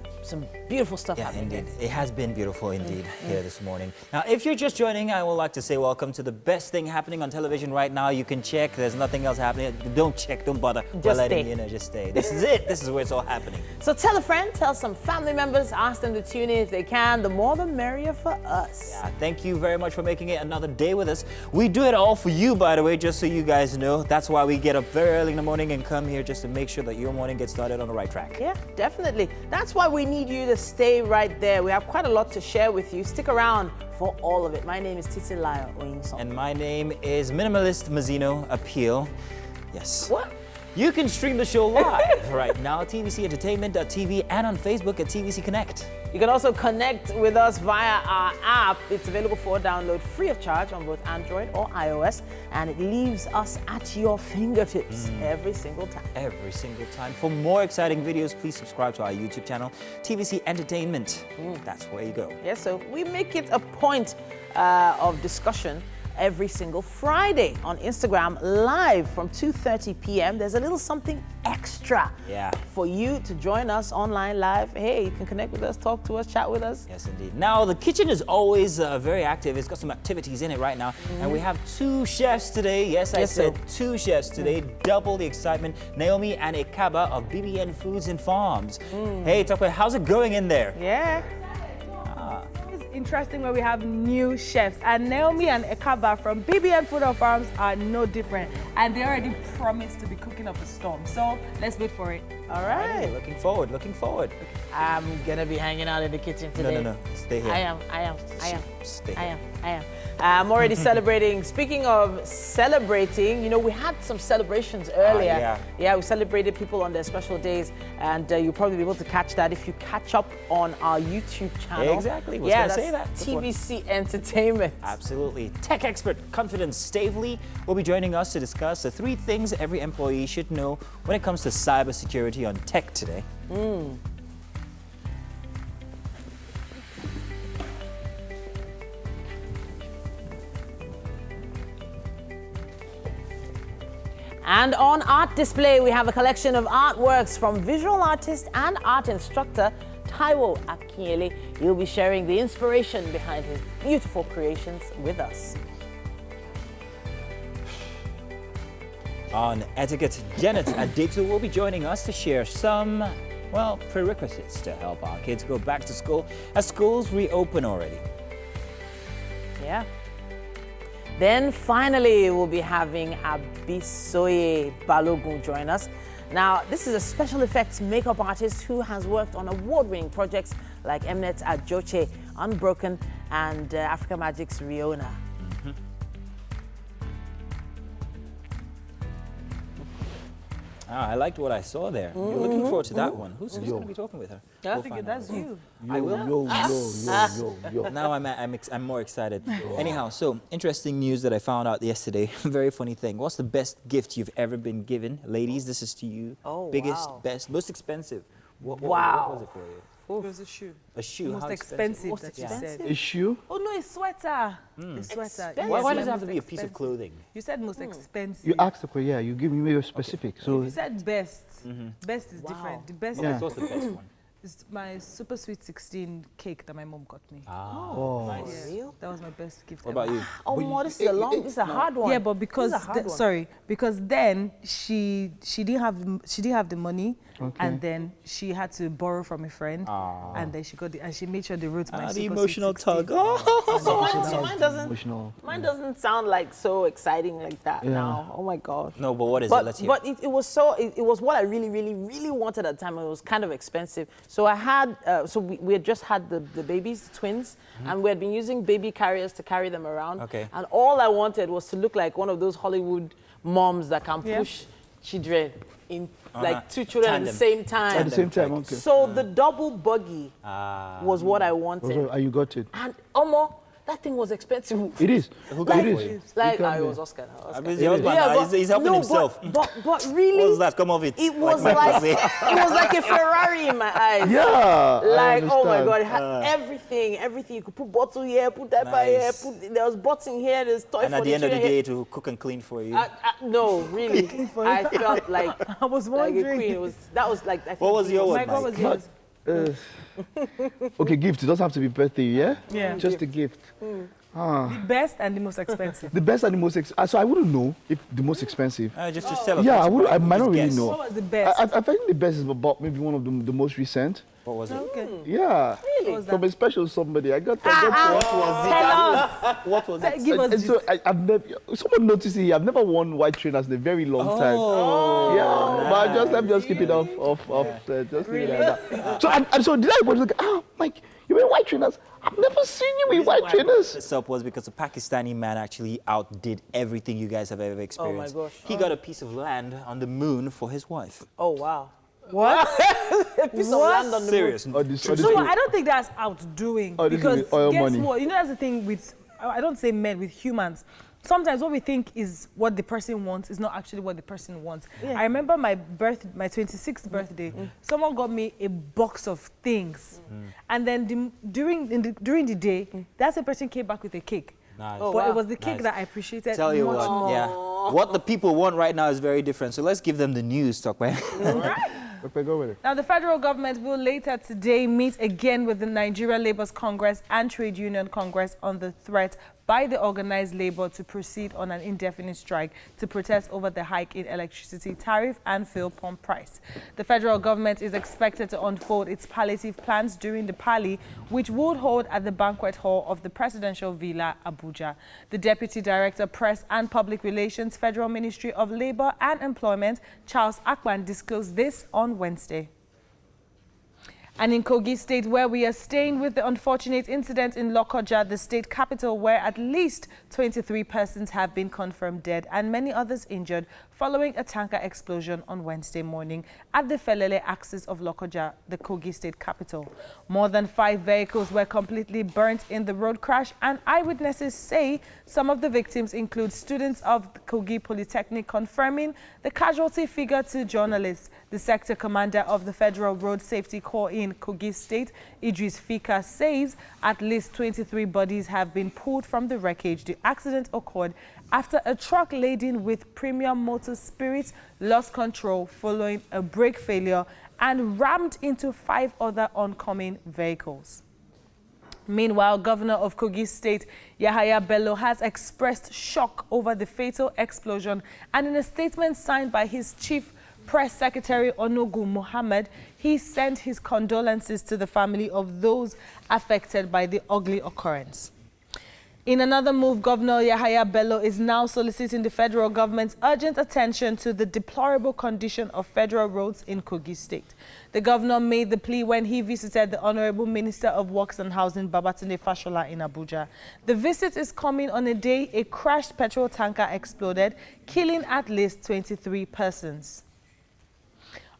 beautiful stuff happening. Indeed. It has been beautiful indeed here this morning. Now, if you're just joining, I would like to say welcome to the best thing happening on television right now. You can check. There's nothing else happening. Don't check. Don't bother. Just stay. Just stay. This is it. This is where it's all happening. So tell a friend, tell some family members, ask them to tune in if they can. The more the merrier for us. Yeah, thank you very much for making it another day with us. We do it all for you, by the way, just so you guys know. That's why we get up very early in the morning and come here just to make sure that your morning gets started on the right track. Yeah, definitely. That's why we need you to stay right there. We have quite a lot to share with you. Stick around for all of it. My name is Titilayo Oyinson. And my name is Minimalist Mazino Appeal. Yes. What? You can stream the show live right now at tvcentertainment.tv and on Facebook at TVC Connect. You can also connect with us via our app. It's available for download free of charge on both Android or iOS, and it leaves us at your fingertips every single time. Every single time. For more exciting videos, please subscribe to our YouTube channel, TVC Entertainment. That's where you go. Yeah, so we make it a point of discussion every single Friday on Instagram live from 2:30 p.m. There's a little something extra for you to join us online live. Hey, you can connect with us, talk to us, chat with us. Yes, indeed. Now, the kitchen is always very active. It's got some activities in it right now. And we have 2 chefs today. Yes, I said 2 chefs today. Double the excitement. Naomi and Ekaba of BBN Foods and Farms. Hey, Tokwe, how's it going in there? Yeah. Interesting where we have new chefs, and Naomi and Ekaba from BBN Food and Farms are no different, and they already promised to be cooking up a storm. So let's wait for it. All right. Looking forward, looking forward. I'm gonna be hanging out in the kitchen today. No. Stay here. I am. Stay here. I am. I'm already celebrating. Speaking of celebrating, you know, we had some celebrations earlier. Yeah, we celebrated people on their special days, and you'll probably be able to catch that if you catch up on our YouTube channel. Exactly. Yeah, that's that. TVC Entertainment. Absolutely. Tech expert Confidence Stavely will be joining us to discuss the 3 things every employee should know when it comes to cybersecurity on tech today. And on art display, we have a collection of artworks from visual artist and art instructor Taiwo Akinyele. He'll be sharing the inspiration behind his beautiful creations with us. On etiquette, Janet Adetu will be joining us to share some, well, prerequisites to help our kids go back to school as schools reopen already. Yeah. Then finally, we'll be having Abisoye Balogun join us. Now, this is a special effects makeup artist who has worked on award-winning projects like Mnet Ajoche, Unbroken, and Africa Magic's Riona. I liked what I saw there. You're looking forward to that one. Who's going to be talking with her? I think that's you. I will. Yo. Now I'm more excited. Anyhow, so interesting news that I found out yesterday. Very funny thing. What's the best gift you've ever been given? Ladies, this is to you. Oh, biggest, wow. best, most expensive. What was it for you? It was a shoe. A shoe. Most How expensive Most that you expensive? said. A shoe? Oh no, it's sweater. It's sweater. Expensive. Why Yes, does it have most to be a piece of expensive. clothing? You said most expensive. You asked the question, you give me a specific. So You said best. Best is different. The best Yeah. So what's the best one? is my super sweet 16 cake that my mom got me. Nice. Real? That was my best gift What ever. about you? Oh, this is a hard one. Yeah, but because This is a hard one. because then she didn't have the money, and then she had to borrow from a friend, and then she got and she made sure they wrote my The super emotional sweet 16. tug. Oh. So mine doesn't sound like so exciting like that now. Oh my God. No, but what is it? Let's hear. But it was what I really, really, really wanted at the time. It was kind of expensive. So I had, we had just had the babies, the twins, and we had been using baby carriers to carry them around. Okay. And all I wanted was to look like one of those Hollywood moms that can push children in like 2 children at the same time. at the same time, okay. So the double buggy was what I wanted. And you got it. And that thing was expensive. It is. Who got It it for is. you? Like, You I can was be. Oscar. I mean, your husband, he's helping himself. But really, What was that? Come off it. it was Michael like say. it was like a Ferrari in my eyes. Yeah. Like, I oh my understand. God, it had everything. You could put bottle here, put that by here, Nice. there was bottle here, there's toy And at the end of the furniture day, here. to cook and clean for you. No, really. I felt like I was like a wondering. queen. That was like. I think What was your one, Mike, what was yours? Okay, gift. It doesn't have to be birthday, yeah? Yeah. Just a gift. The best and the most expensive. The best and the most so I wouldn't know if the most expensive. Just tell us. Yeah, what you I bought. might not Just really guess. know. What was the best? I think the best is about maybe one of the most recent. What was it? Okay. Yeah. What was From that? a special somebody. I got What was it? Tell us. What was it? Give us and so I've never, someone noticed it. I've never worn white trainers in a very long time. Yeah, but let me just keep it off. Just leave it like that. So and so did I was like, Mike, you wear white trainers? I've never seen you in white trainers. This up was because a Pakistani man actually outdid everything you guys have ever experienced. Oh my gosh. He got a piece of land on the moon for his wife. Oh, wow. What? A piece of land on the Serious. moon. No, I don't think that's outdoing. Because oil guess money. what? You know, that's the thing with, I don't say men, with humans. Sometimes what we think is what the person wants is not actually what the person wants. I remember my 26th birthday, someone got me a box of things. And then during the day, that same person came back with a cake. Nice. But it was the cake that I appreciated Tell you much what, more. yeah. What the people want right now is very different. So let's give them the news, talk man. Okay, go with it. Now, the federal government will later today meet again with the Nigeria Labour's Congress and Trade Union Congress on the threat by the organized labor to proceed on an indefinite strike to protest over the hike in electricity tariff and fuel pump price. The federal government is expected to unfold its palliative plans during the Pali, which would hold at the banquet hall of the Presidential Villa, Abuja. The Deputy Director, Press and Public Relations, Federal Ministry of Labor and Employment, Charles Akpan, disclosed this on Wednesday. And in Kogi State, where we are staying with the unfortunate incident in Lokoja, the state capital, where at least 23 persons have been confirmed dead and many others injured following a tanker explosion on Wednesday morning at the Felele axis of Lokoja, the Kogi State capital. More than 5 vehicles were completely burnt in the road crash, and eyewitnesses say some of the victims include students of the Kogi Polytechnic, confirming the casualty figure to journalists. The sector commander of the Federal Road Safety Corps in Kogi State, Idris Fika, says at least 23 bodies have been pulled from the wreckage. The accident occurred after a truck laden with premium motor spirits lost control following a brake failure and rammed into 5 other oncoming vehicles. Meanwhile, Governor of Kogi State, Yahaya Bello, has expressed shock over the fatal explosion, and in a statement signed by his chief Press Secretary Onogu Mohammed, he sent his condolences to the family of those affected by the ugly occurrence. In another move, Governor Yahaya Bello is now soliciting the federal government's urgent attention to the deplorable condition of federal roads in Kogi State. The governor made the plea when he visited the Honorable Minister of Works and Housing, Babatunde Fashola, in Abuja. The visit is coming on a day a crashed petrol tanker exploded, killing at least 23 persons.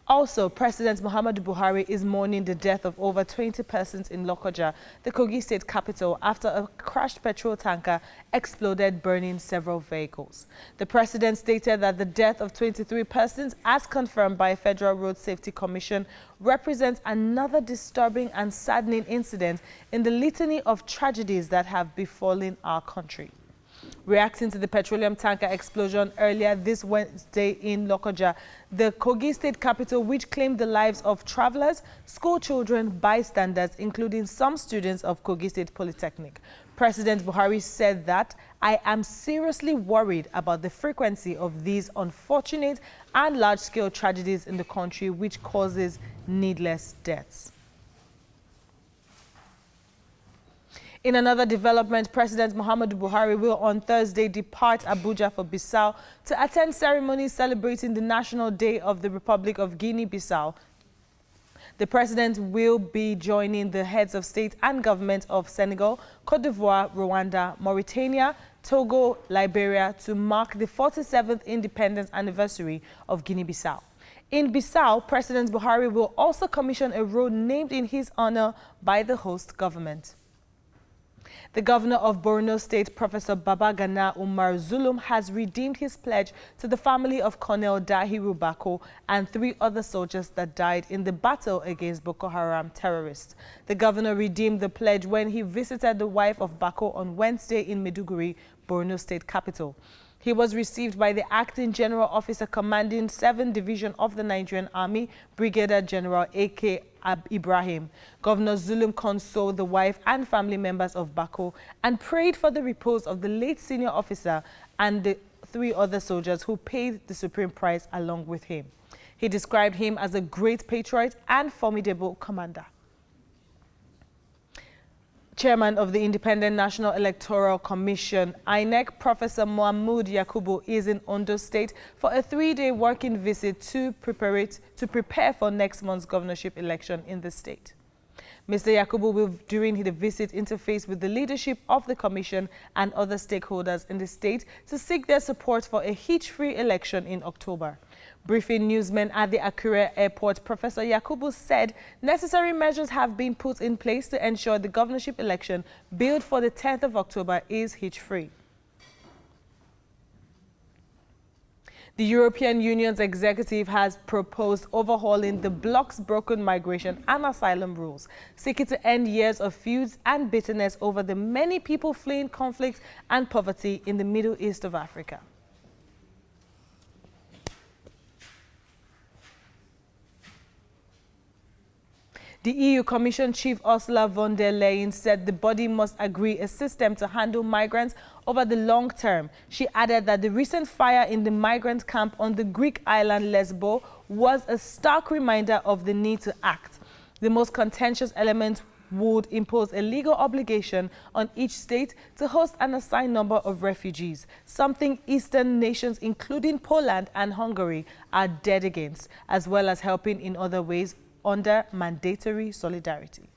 Also, President Muhammadu Buhari is mourning the death of over 20 persons in Lokoja, the Kogi State capital, after a crashed petrol tanker exploded, burning several vehicles. The president stated that the death of 23 persons, as confirmed by Federal Road Safety Commission, represents another disturbing and saddening incident in the litany of tragedies that have befallen our country. Reacting to the petroleum tanker explosion earlier this Wednesday in Lokoja, the Kogi State capital, which claimed the lives of travelers, school children, bystanders, including some students of Kogi State Polytechnic. President Buhari said that, "I am seriously worried about the frequency of these unfortunate and large-scale tragedies in the country, which causes needless deaths." In another development, President Muhammadu Buhari will on Thursday depart Abuja for Bissau to attend ceremonies celebrating the National Day of the Republic of Guinea-Bissau. The president will be joining the heads of state and government of Senegal, Cote d'Ivoire, Rwanda, Mauritania, Togo, Liberia to mark the 47th independence anniversary of Guinea-Bissau. In Bissau, President Buhari will also commission a road named in his honor by the host government. The governor of Borno State, Professor Babagana Umar Zulum, has redeemed his pledge to the family of Colonel Dahiru Bako and 3 other soldiers that died in the battle against Boko Haram terrorists. The governor redeemed the pledge when he visited the wife of Bako on Wednesday in Maiduguri, Borno State capital. He was received by the acting general officer commanding 7th Division of the Nigerian Army, Brigadier General A.K. Ibrahim. Governor Zulum consoled the wife and family members of Bako and prayed for the repose of the late senior officer and the 3 other soldiers who paid the supreme price along with him. He described him as a great patriot and formidable commander. Chairman of the Independent National Electoral Commission, INEC, Professor Mohamud Yakubu, is in Ondo State for a 3-day working visit to prepare for next month's governorship election in the state. Mr. Yakubu will, during the visit, interface with the leadership of the Commission and other stakeholders in the state to seek their support for a hitch-free election in October. Briefing newsmen at the Akure airport, Professor Yakubu said necessary measures have been put in place to ensure the governorship election billed for the 10th of October is hitch-free. The European Union's executive has proposed overhauling the bloc's broken migration and asylum rules, seeking to end years of feuds and bitterness over the many people fleeing conflict and poverty in the Middle East of Africa. The EU Commission Chief Ursula von der Leyen said the body must agree a system to handle migrants over the long term. She added that the recent fire in the migrant camp on the Greek island Lesbos was a stark reminder of the need to act. The most contentious element would impose a legal obligation on each state to host an assigned number of refugees, something Eastern nations, including Poland and Hungary, are dead against, as well as helping in other ways under mandatory solidarity.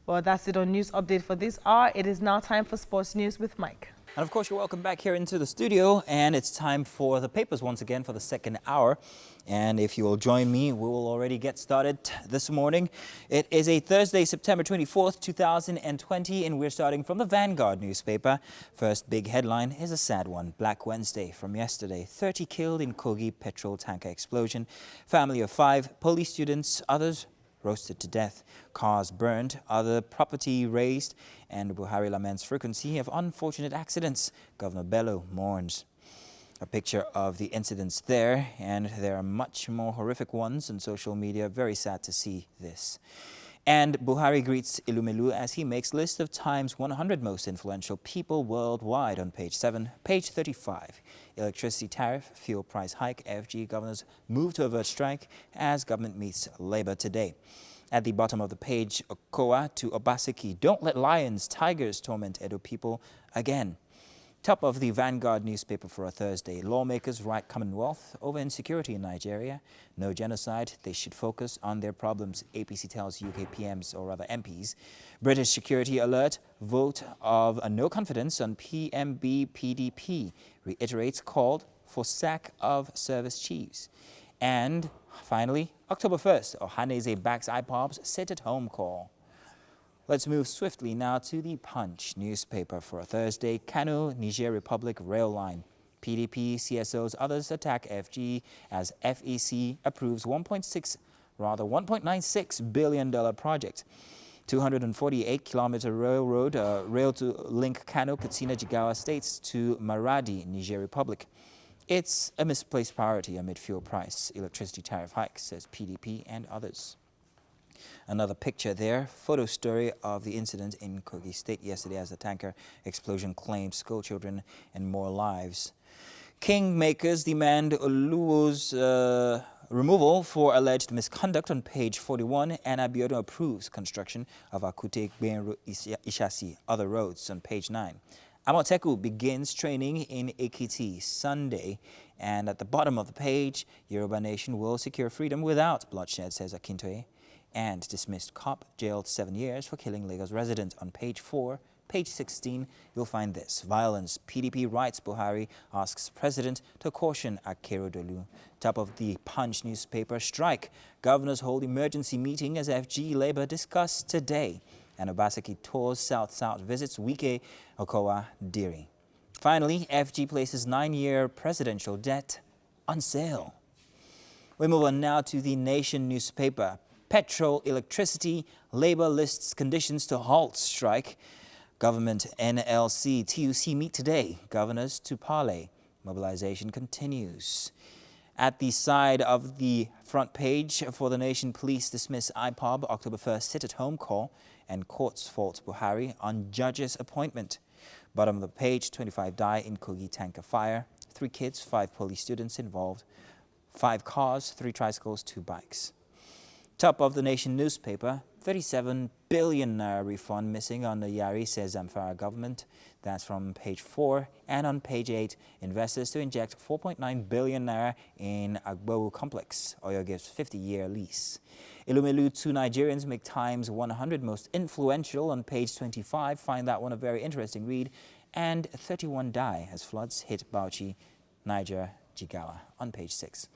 Well, that's it on News Update for this hour. It is now time for Sports News with Mike. And of course, you're welcome back here into the studio, and it's time for the papers once again for the second hour. And if you will join me, we will already get started this morning. It is a Thursday, September 24th, 2020, and we're starting from the Vanguard newspaper. First big headline is a sad one. Black Wednesday from yesterday. 30 killed in Kogi petrol tanker explosion. Family of 5, police students, others roasted to death, cars burned, other property razed, and Buhari laments frequency of unfortunate accidents. Governor Bello mourns. A picture of the incidents there, and there are much more horrific ones on social media. Very sad to see this. And Buhari greets Elumelu as he makes list of Times 100 most influential people worldwide on page 7. Page 35, electricity tariff, fuel price hike, FG governors move to avert strike as government meets labor today. At the bottom of the page, Okoa to Obaseki, don't let lions, tigers torment Edo people again. Top of the Vanguard newspaper for a Thursday. Lawmakers right Commonwealth over insecurity in Nigeria. No genocide. They should focus on their problems, APC tells UK PMs, or rather MPs. British security alert. Vote of no confidence on PMB PDP. Reiterates called for sack of service chiefs. And finally, October 1st, Ohaneze backs IPOB's sit-at-home call. Let's move swiftly now to the Punch newspaper for a Thursday. Kano, Niger Republic rail line. PDP, CSOs, others attack FG as FEC approves $1.96 billion project. 248-kilometer railroad, rail to link Kano, Katsina, Jigawa states to Maradi, Niger Republic. It's a misplaced priority amid fuel price, electricity tariff hikes, says PDP and others. Another picture there, photo story of the incident in Kogi State yesterday as the tanker explosion claimed school children and more lives. Kingmakers demand Oluo's removal for alleged misconduct on page 41, and Abiodun approves construction of Akute Gbenro Ishasi, other roads on page 9. Amoteku begins training in Ekiti Sunday, and at the bottom of the page, Yoruba Nation will secure freedom without bloodshed, says Akintoye. And dismissed cop jailed 7 years for killing Lagos resident. On page 4, page 16, you'll find this. Violence. PDP writes Buhari asks president to caution Akeredolu. Top of the Punch newspaper, strike. Governors hold emergency meeting as FG Labour discuss today. And Obaseki tours South-South, visits Wike, Okowa, Diri. Finally, FG places 9-year presidential debt on sale. We move on now to the Nation newspaper. Petrol, electricity, Labour lists conditions to halt strike. Government, NLC, TUC meet today. Governors to parley. Mobilization continues. At the side of the front page for the Nation, police dismiss IPOB October 1st sit-at-home call, and courts fault Buhari on judge's appointment. Bottom of the page, 25 die in Kogi tanker fire. 3 kids, 5 police students involved. 5 cars, 3 tricycles, 2 bikes. Top of the Nation newspaper, 37 billion naira refund missing on the Yari, says Zamfara government. That's from page 4. And on page 8, investors to inject 4.9 billion naira in Agbowu complex. Oyo gives 50-year lease. Elumelu, 2 Nigerians make Times 100 most influential on page 25. Find that one a very interesting read. And 31 die as floods hit Bauchi, Niger, Jigawa on page 6.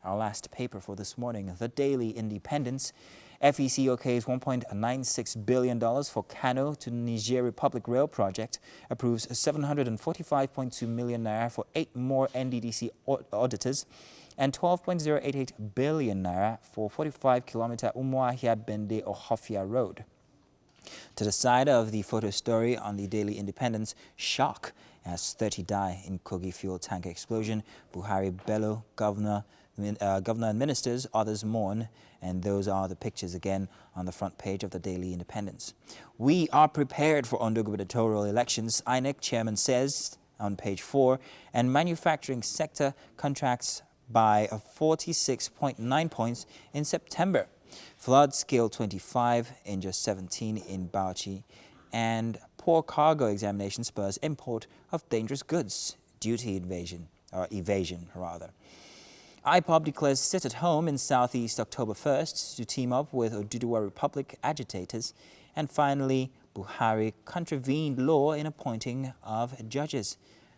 Our last paper for this morning, the Daily Independence. FEC okays $1.96 billion for Kano to Niger Republic Rail project, approves 745.2 million naira for 8 more NDDC auditors, and 12.088 billion naira for 45-kilometer Umuahia Bende Ohafia Road. To the side of the photo story on the Daily Independence, shock as 30 die in Kogi fuel tanker explosion. Buhari Bello, governor and ministers, others mourn, and those are the pictures again on the front page of the Daily Independence. We are prepared for under-gubernatorial elections, INEC chairman says on page 4, and manufacturing sector contracts by 46.9 points in September. Flood scale 25, injure 17 in Bauchi, and poor cargo examination spurs import of dangerous goods, duty evasion. IPOB declares sit at home in Southeast October 1st to team up with Oduduwa Republic agitators. And finally, Buhari contravened law in appointing of judges,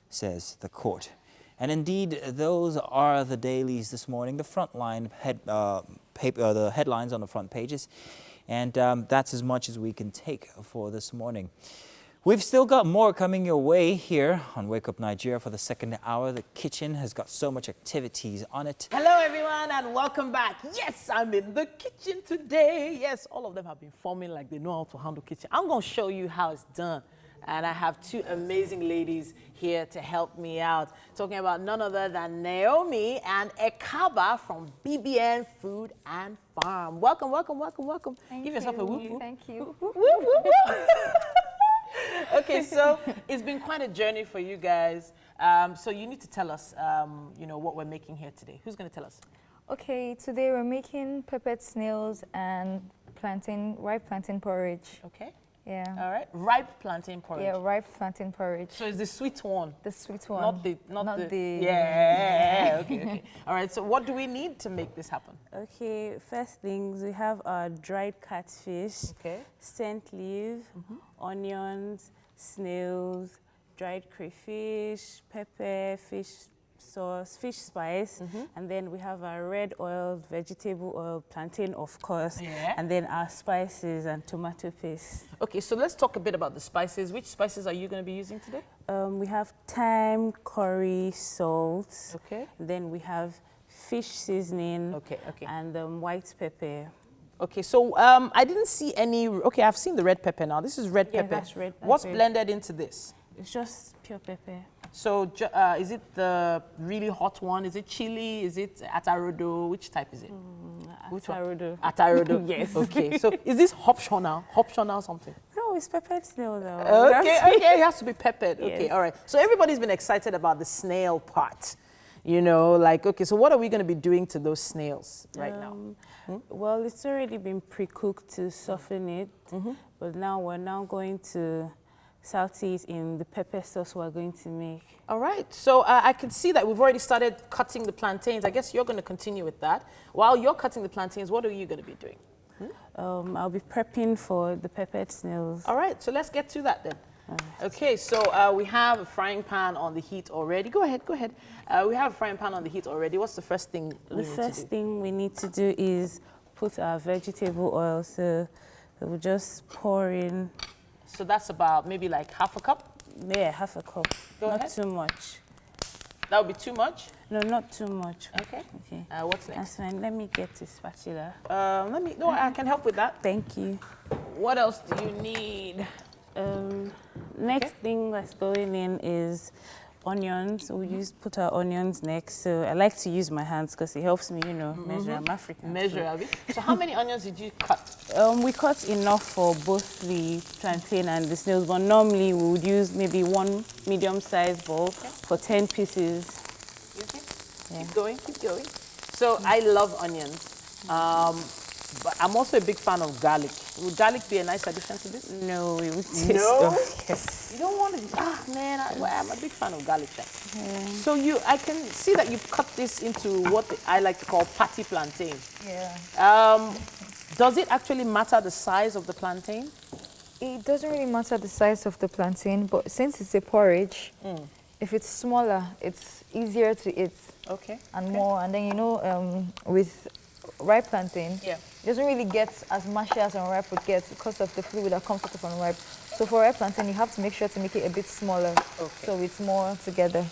says the court. And indeed, those are the dailies this morning, the frontline the headlines on the front pages. And that's as much as we can take for this morning. We've still got more coming your way here on Wake Up Nigeria for the second hour. The kitchen has got so much activities on it. Hello, everyone, and welcome back. Yes, I'm in the kitchen today. Yes, all of them have been forming like they know how to handle kitchen. I'm going to show you how it's done. And I have 2 amazing ladies here to help me out. Talking about none other than Naomi and Ekaba from BBN Food and Farm. Welcome, welcome, welcome, welcome. Give yourself a whoop, whoop. Thank you. Whoop, whoop, whoop, whoop. Okay, so it's been quite a journey for you guys. So you need to tell us, what we're making here today. Who's going to tell us? Okay, today we're making peppered snails and ripe plantain porridge. Okay. Yeah. All right. Ripe plantain porridge. Yeah, ripe plantain porridge. So it's the sweet one. The sweet one. Not the. Yeah. Okay. All right. So what do we need to make this happen? Okay, first things, we have our dried catfish, Okay. scent leaf, onions, snails, dried crayfish, pepper, fish sauce, fish spice, and then we have our red oil, vegetable oil, plantain, of course, and then our spices and tomato paste. Okay, so let's talk a bit about the spices. Which spices are you going to be using today? We have thyme, curry, salt. Okay. Then we have fish seasoning. Okay. And white pepper. Okay, so I didn't see any. Okay, I've seen the red pepper now. This is red pepper. That's red pepper. What's blended into this? It's just pure pepper. So is it the really hot one? Is it chili? Is it atarodo? Which type is it? Which Atarodo. Atarodo. Yes. Okay, so is this optional? Optional something? No, it's peppered snail though. Okay, it has to be peppered. Okay, Yes. all right. So everybody's been excited about the snail part. Okay, so what are we going to be doing to those snails right now? Well, it's already been pre-cooked to soften it, but now we're going to saute it in the pepper sauce we're going to make. All right, so I can see that we've already started cutting the plantains. I guess you're going to continue with that. While you're cutting the plantains, what are you going to be doing? I'll be prepping for the peppered snails. All right, so let's get to that then. Okay, so we have a frying pan on the heat already. Go ahead. We have a frying pan on the heat already. What's the first thing we need to do? The first thing we need to do is put our vegetable oil. So we'll just pour in. So that's about maybe like half a cup? Yeah, half a cup. Not Not too much. That would be too much? No, not too much. Okay. Okay. What's That's next? fine. Let me get a spatula. I can help with that. Thank you. What else do you need? Next thing that's going in is onions. We'll put our onions next. So I like to use my hands because it helps me, measure. I'm African. Measure, Abby. So how many onions did you cut? We cut enough for both the plantain and the snails, but normally we would use maybe one medium-sized bowl for 10 pieces. Okay. Yeah. Keep going. So I love onions. But I'm also a big fan of garlic. Would garlic be a nice addition to this? No, it would taste. No? Yes. You don't want to? Ah, man, I'm a big fan of garlic. So I can see that you've cut this into what I like to call patty plantain. Yeah. Does it actually matter the size of the plantain? It doesn't really matter the size of the plantain, but since it's a porridge, if it's smaller, it's easier to eat. Okay. And more. And then, you know, with ripe plantain, Yeah. it doesn't really get as mushy as unripe would get because of the fluid that comes out of unripe. So for ripe plantain, you have to make sure to make it a bit smaller, so it's more together.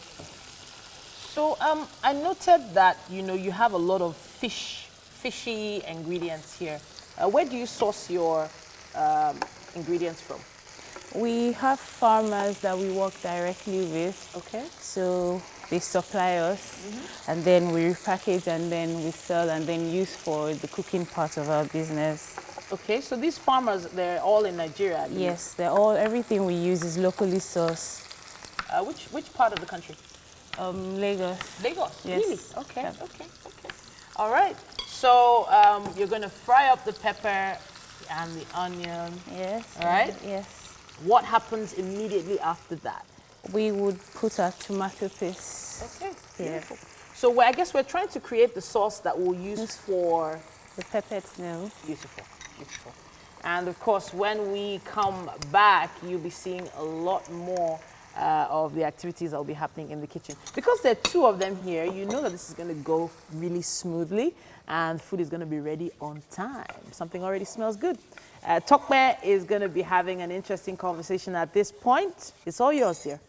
So I noted that you have a lot of fishy ingredients here. Where do you source your ingredients from? We have farmers that we work directly with. Okay. So they supply us, and then we repackage, and then we sell, and then use for the cooking part of our business. Okay, so these farmers, they're all in Nigeria? Yes, everything we use is locally sourced. Which part of the country? Lagos. Lagos, Yes. really? Okay, Yeah. okay. All right, so you're going to fry up the pepper and the onion. Yes. All right? Yes. What happens immediately after that? We would put our tomato paste. Okay, Yeah. beautiful. So I guess we're trying to create the sauce that we'll use for... The peppered snail. Beautiful, beautiful. And of course, when we come back, you'll be seeing a lot more of the activities that will be happening in the kitchen. Because there are two of them here, you know that this is going to go really smoothly and food is going to be ready on time. Something already smells good. Tokme is going to be having an interesting conversation at this point. It's all yours, dear.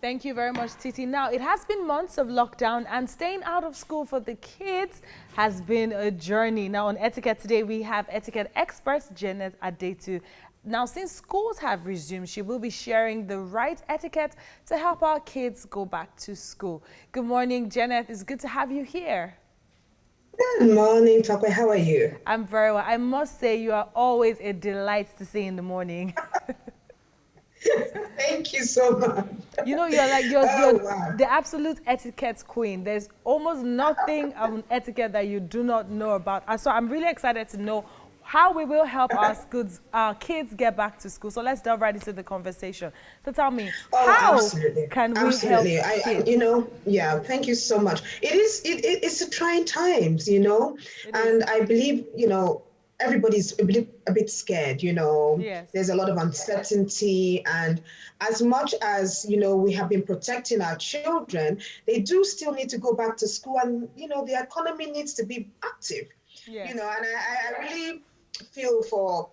Thank you very much, Titi. Now, it has been months of lockdown, and staying out of school for the kids has been a journey. Now, on Etiquette today, we have etiquette expert Janet Adetu. Now, since schools have resumed, she will be sharing the right etiquette to help our kids go back to school. Good morning, Janet. It's good to have you here. Good morning, Tokwe. How are you? I'm very well. I must say you are always a delight to see in the morning. Thank you so much. You know, you're wow. the absolute etiquette queen. There's almost nothing on etiquette that you do not know about. And so I'm really excited to know how we will help our kids get back to school. So let's delve right into the conversation. So tell me, how can we help kids? Thank you so much. It's a trying times, and I believe, everybody's a bit scared, Yes. There's a lot of uncertainty, and as much as, we have been protecting our children, they do still need to go back to school, and, the economy needs to be active, Yes. and I really feel for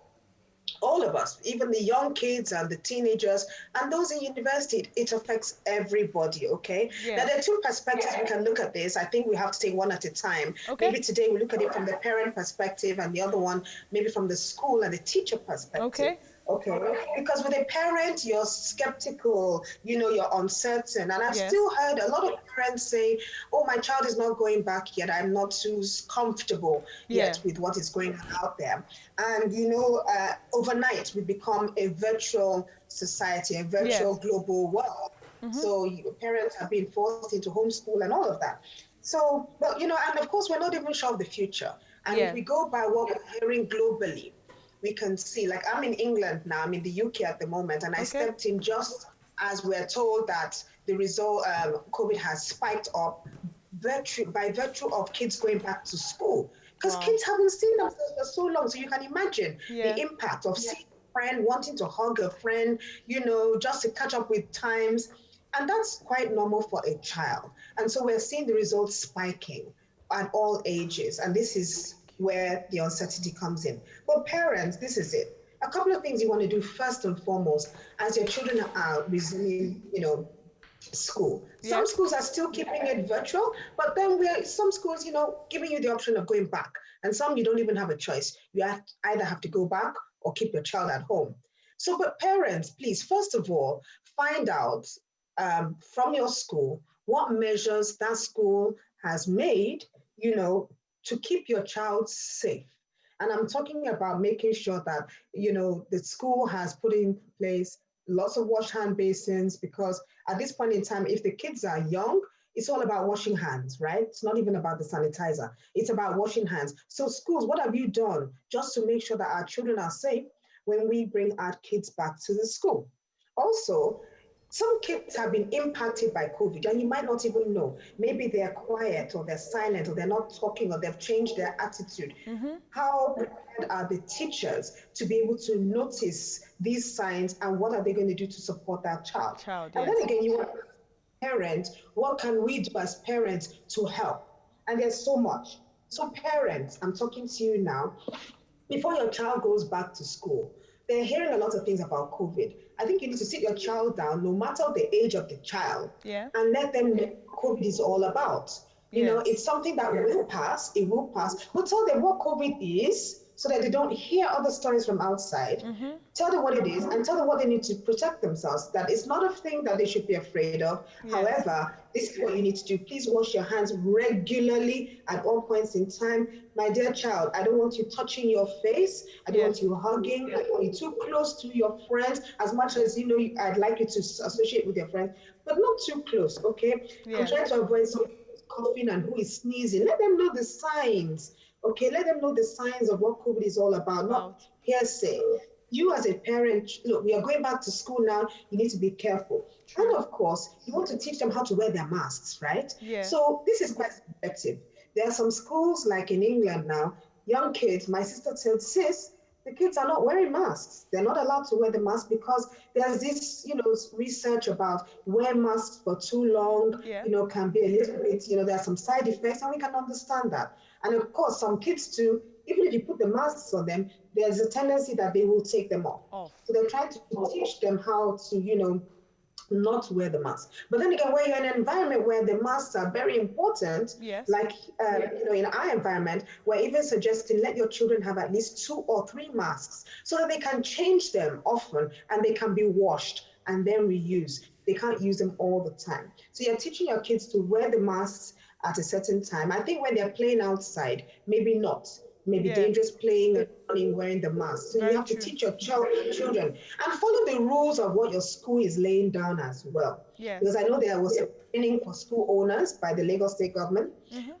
all of us, even the young kids and the teenagers and those in university. It affects everybody, okay? Yes. Now, there are two perspectives we can look at this. I think we have to take one at a time. Okay. Maybe today we look at it from the parent perspective, and the other one maybe from the school and the teacher perspective. Okay. Okay, because with a parent, you're skeptical, you're uncertain. And I've Yes. still heard a lot of parents say, oh, my child is not going back yet. I'm not too comfortable yet with what is going on out there. And, overnight, we become a virtual society, a virtual global world. So parents are being forced into homeschool and all of that. So, but, and of course, we're not even sure of the future. And if we go by what we're hearing globally, we can see, like, I'm in England now, I'm in the UK at the moment, and I stepped in just as we're told that the result, COVID has spiked up by virtue of kids going back to school. Because kids haven't seen themselves for so long, so you can imagine the impact of seeing a friend, wanting to hug a friend, just to catch up with times. And that's quite normal for a child. And so we're seeing the results spiking at all ages, and this is where the uncertainty comes in. But parents, this is it. A couple of things you want to do first and foremost as your children are resuming, school. Some schools are still keeping it virtual, but then some schools, giving you the option of going back. And some you don't even have a choice. You either have to go back or keep your child at home. So, but parents, please, first of all, find out from your school what measures that school has made, to keep your child safe. And I'm talking about making sure that, the school has put in place lots of wash hand basins, because at this point in time, if the kids are young, It's all about washing hands, right? It's not even about the sanitizer. It's about washing hands. So schools, what have you done just to make sure that our children are safe when we bring our kids back to the school? Also, some kids have been impacted by COVID and you might not even know. Maybe they're quiet or they're silent or they're not talking or they've changed their attitude. How prepared are the teachers to be able to notice these signs and what are they going to do to support that child? And then again, you want parents, what can we do as parents to help? And there's so much. So parents, I'm talking to you now, before your child goes back to school, they're hearing a lot of things about COVID. I think you need to sit your child down, no matter the age of the child, and let them know what COVID is all about. You know, it's something that will pass, it will pass. But tell them what COVID is so that they don't hear other stories from outside. Tell them what it is and tell them what they need to protect themselves. That it's not a thing that they should be afraid of. However, this is what you need to do. Please wash your hands regularly at all points in time. My dear child, I don't want you touching your face. I don't want you hugging. I don't want you too close to your friends. As much as you know, I'd like you to associate with your friends, but not too close, okay? I'm trying to avoid some coughing and who is sneezing. Let them know the signs. Okay, let them know the signs of what COVID is all about, not hearsay. You as a parent, look, we are going back to school now, you need to be careful. And of course, you want to teach them how to wear their masks, right? So this is quite effective. There are some schools like in England now, young kids, my sister said, sis, the kids are not wearing masks. They're not allowed to wear the mask because there's this, you know, research about wear masks for too long, you know, can be a little bit, you know, there are some side effects and we can understand that. And of course, some kids too, even if you put the masks on them, there's a tendency that they will take them off. So they're trying to teach them how to, you know, not wear the mask. But then again, when you're in an environment where the masks are very important, like, you know, in our environment, we're even suggesting let your children have at least 2 or 3 masks so that they can change them often and they can be washed and then reused. They can't use them all the time. So you're teaching your kids to wear the masks at a certain time. I think when they're playing outside, maybe not. Maybe dangerous playing and running wearing the mask. So you have to teach your children and follow the rules of what your school is laying down as well. Because I know there was a training for school owners by the Lagos State government,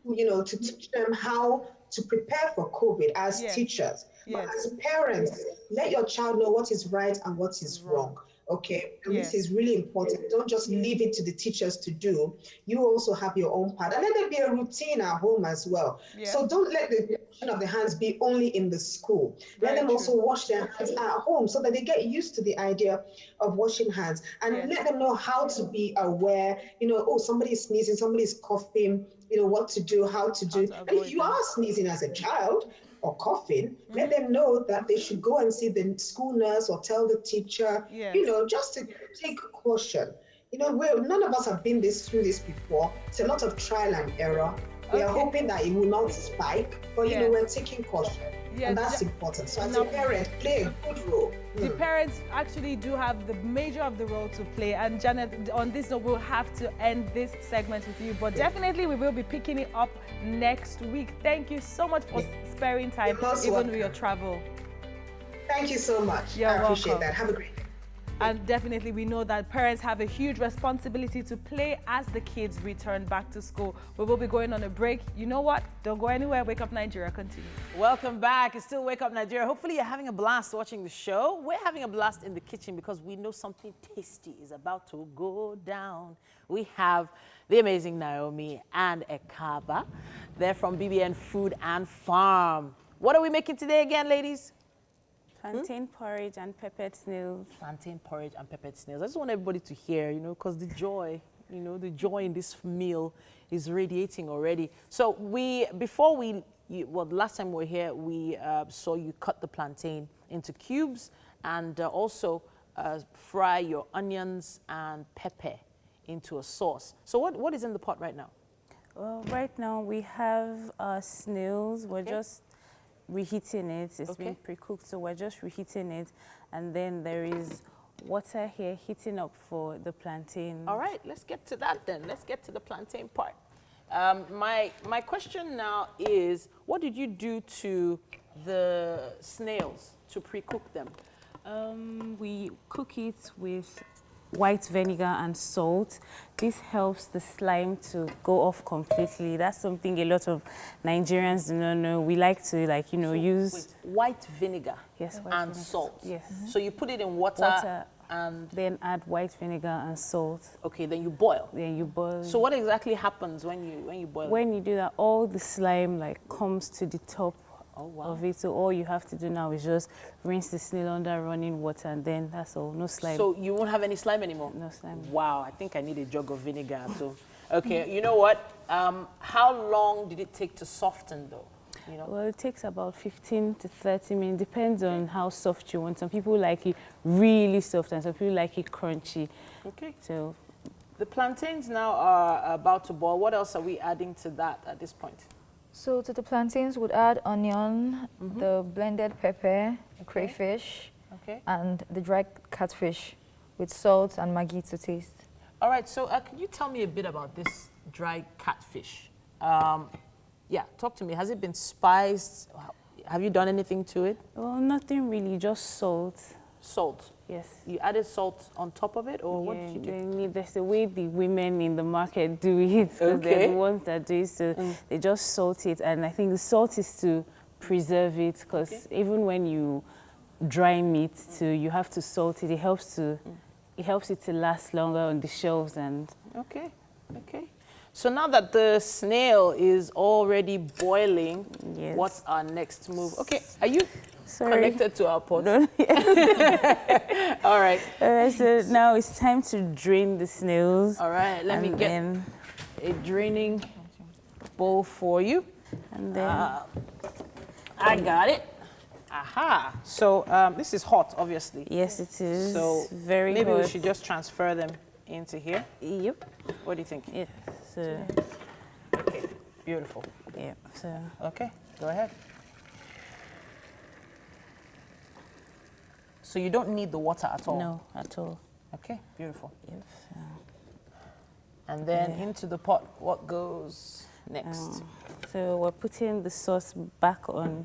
you know, to teach them how to prepare for COVID as teachers. But as parents, let your child know what is right and what is wrong. Okay, and this is really important. Don't just leave it to the teachers to do. You also have your own part. And let there be a routine at home as well. So don't let the washing of the hands be only in the school. Let them also wash their hands at home so that they get used to the idea of washing hands. And let them know how to be aware, you know, oh, somebody's sneezing, somebody's coughing, you know, what to do, how to do. And if you are sneezing as a child, or coughing, let them know that they should go and see the school nurse or tell the teacher, you know, just to take caution. You know, none of us have been through this before. It's a lot of trial and error. We are hoping that it will not spike, but you know, we're taking caution. And that's important. So as a parent, play a good role. The parents actually do have the major of the role to play. And Janet, on this note, we'll have to end this segment with you. But definitely we will be picking it up next week. Thank you so much for sparing time, even with your travel. Thank you so much. You're welcome. I appreciate that. Have a great day. And definitely we know that parents have a huge responsibility to play as the kids return back to school. We will be going on a break. You know what? Don't go anywhere. Wake Up Nigeria continues. Welcome back. It's still Wake Up Nigeria. Hopefully you're having a blast watching the show. We're having a blast in the kitchen because we know something tasty is about to go down. We have the amazing Naomi and Ekaba. They're from BBN Food and Farm. What are we making today again, ladies? Plantain porridge and peppered snails. Plantain porridge and peppered snails. I just want everybody to hear, you know, because the joy, you know, the joy in this meal is radiating already. So last time we were here, we saw you cut the plantain into cubes and also fry your onions and pepper into a sauce. So what is in the pot right now? Well, right now we have snails. We're just reheating it. It's been pre-cooked, so we're just reheating it. And then there is water here heating up for the plantain. All right, let's get to that then. Let's get to the plantain part. My question now is, what did you do to the snails to pre-cook them? We cook it with white vinegar and salt. This helps the slime to go off completely. That's something a lot of Nigerians do not know. We like to, like, you know, use... Wait, white vinegar yes, white and vinegar. salt. Yes. So you put it in water and... Then add white vinegar and salt. Okay, then you boil. Then you boil. So what exactly happens when you boil? When you do that, all the slime like comes to the top of it. So all you have to do now is just rinse the snail under running water, and then that's all. No slime. So you won't have any slime anymore? No slime. Wow, I think I need a jug of vinegar too. Okay, you know what? How long did it take to soften though? You know? Well, it takes about 15 to 30 minutes. Depends on how soft you want. Some people like it really soft, and some people like it crunchy. Okay. So the plantains now are about to boil. What else are we adding to that at this point? So to the plantains, we'd add onion, the blended pepper, crayfish, and the dried catfish with salt and Maggi to taste. All right, so can you tell me a bit about this dried catfish? Yeah, talk to me. Has it been spiced? Have you done anything to it? Well, nothing really, just salt. Salt? Yes. You added salt on top of it, or what did you do? There's the way the women in the market do it. They're the ones that do it, so they just salt it. And I think the salt is to preserve it, because even when you dry meat, you have to salt it. It helps it to last longer on the shelves. And okay. So now that the snail is already boiling, what's our next move? Okay, are you connected to our pot? No. All right. So now it's time to drain the snails. All right, let me get a draining bowl for you. And then I got it. Aha. So this is hot, obviously. Yes, it is. So very maybe hot. we should just transfer them into here. Yep. What do you think? Yeah. So. Okay. Beautiful. Yeah. So. Okay. Go ahead. So you don't need the water at all? No, at all. Okay. Beautiful. Yep. So. And then into the pot, what goes next? So we're putting the sauce back on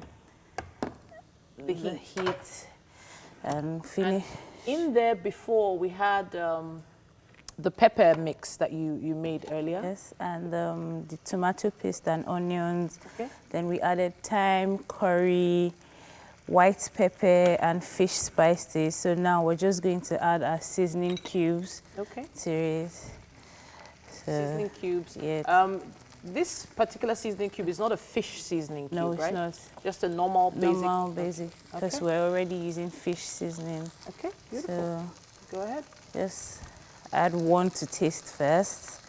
the heat and finish. In there before we had the pepper mix that you made earlier. Yes, and the tomato paste and onions. Okay. Then we added thyme, curry, white pepper, and fish spices. So now we're just going to add our seasoning cubes to it. So, seasoning cubes. Yes. This particular seasoning cube is not a fish seasoning cube, no, it's right? not. Just a normal basic. Because we're already using fish seasoning. Okay, beautiful. So go ahead. Just add one to taste first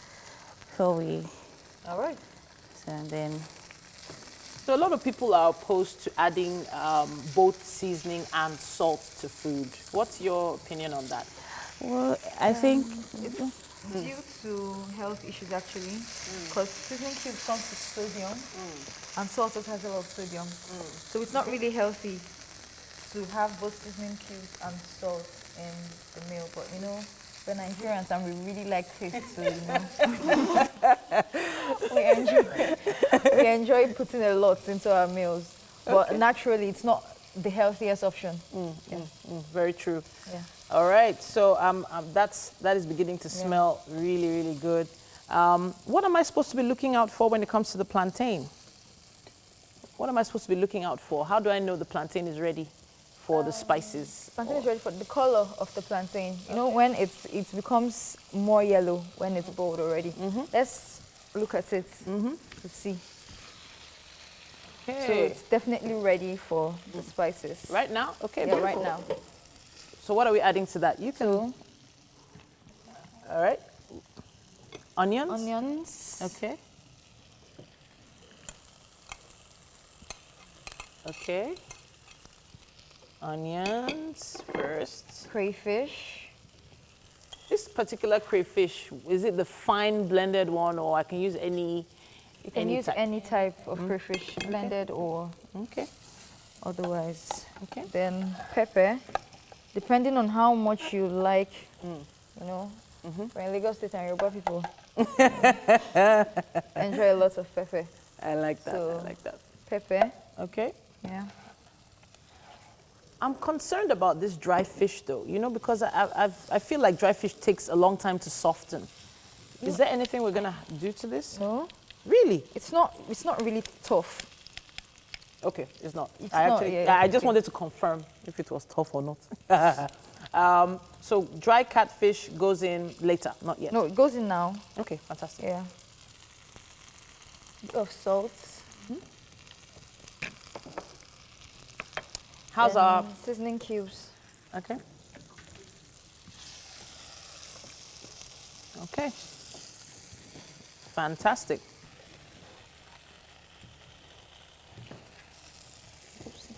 before we. All right. So and then. So a lot of people are opposed to adding both seasoning and salt to food. What's your opinion on that? Well, I think due to health issues actually, because seasoning cubes comes with sodium, and salt also has a lot of sodium. So it's not really healthy to have both seasoning cubes and salt in the meal. But you know, we're Nigerians and we really like taste, so you know, we enjoy putting a lot into our meals. But naturally, it's not the healthiest option. Very true. Yeah. All right, so that is beginning to smell really, really good. What am I supposed to be looking out for when it comes to the plantain? What am I supposed to be looking out for? How do I know the plantain is ready for the spices? Plantain is ready for the color of the plantain. You know, when it becomes more yellow when it's boiled already. Let's look at it to see. Okay. So it's definitely ready for the spices. Right now? Okay, yeah, beautiful. right now. So what are we adding to that? You can. All right. Onions. Onions. Okay. Okay. Onions first. Crayfish. This particular crayfish, is it the fine blended one, or I can use any? You can use any type of crayfish, blended or otherwise. Okay. Then pepper. Depending on how much you like, you know, we're in Lagos State and Yoruba people enjoy a lot of pepper. I like that. So, I like that. Pepper. Okay. Yeah. I'm concerned about this dry fish, though, you know, because I feel like dry fish takes a long time to soften. Is there anything we're going to do to this? No. Really? It's not really tough. Okay, it's not. It's I just wanted to confirm if it was tough or not. So dry catfish goes in later, not yet? No, it goes in now. Okay, fantastic. Yeah. Bit of salt. How's our seasoning cubes? Okay. Okay. Fantastic.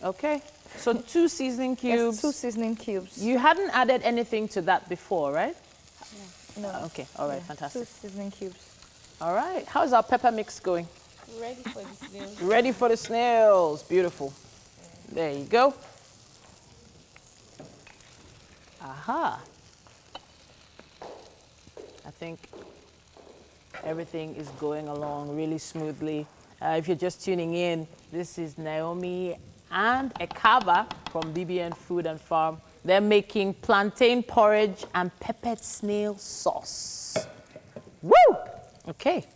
Okay. So 2 seasoning cubes. Yes, 2 seasoning cubes. You hadn't added anything to that before, right? No. Okay. All right. Fantastic. 2 seasoning cubes. All right. How's our pepper mix going? Ready for the snails. Ready for the snails. Beautiful. There you go. Aha. I think everything is going along really smoothly. If you're just tuning in, this is Naomi and Ekaba from BBN Food and Farm. They're making plantain porridge and peppered snail sauce. Woo! Okay.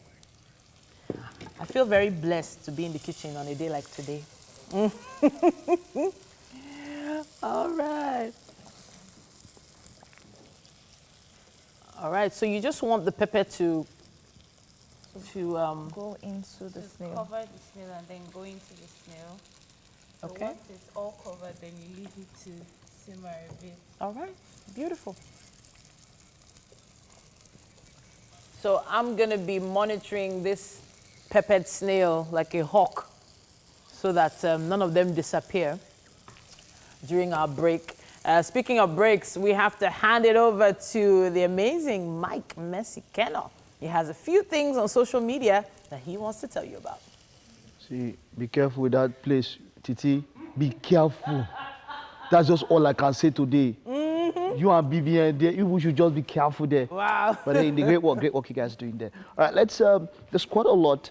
I feel very blessed to be in the kitchen on a day like today. All right. All right, so you just want the pepper to go into the snail. Cover the snail and then go into the snail. So Okay. once it's all covered, then you leave it to simmer a bit. All right, beautiful. So I'm gonna be monitoring this peppered snail like a hawk so that none of them disappear during our break. Speaking of breaks, we have to hand it over to the amazing Mike Messikeno. He has a few things on social media that he wants to tell you about. See, be careful with that place, Titi. Be careful. That's just all I can say today. You and BBN there, you should just be careful there. Wow. But then the great work you guys are doing there. All right, let's, there's quite a lot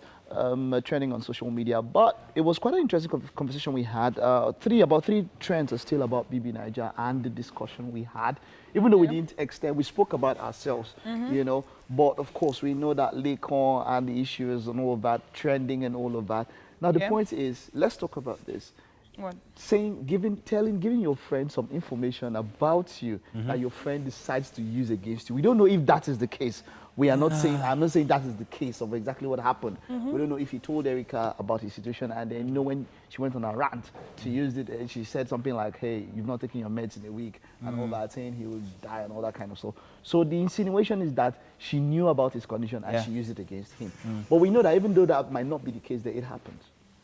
trending on social media, but it was quite an interesting conversation we had. About three trends are still about BB Niger and the discussion we had. Even though we didn't extend, we spoke about ourselves, you know, but of course we know that Lakon and the issues and all of that, trending and all of that. Now the point is, let's talk about this. What? Saying, giving your friend some information about you that your friend decides to use against you. We don't know if that is the case. We are not saying, I'm not saying that is the case of exactly what happened. We don't know if he told Erica about his situation and then, you know, when she went on a rant, she used it and she said something like, hey, you've not taken your meds in a week and all that, saying he will die and all that kind of stuff. So the insinuation is that she knew about his condition and she used it against him. But we know that even though that might not be the case, that it happened.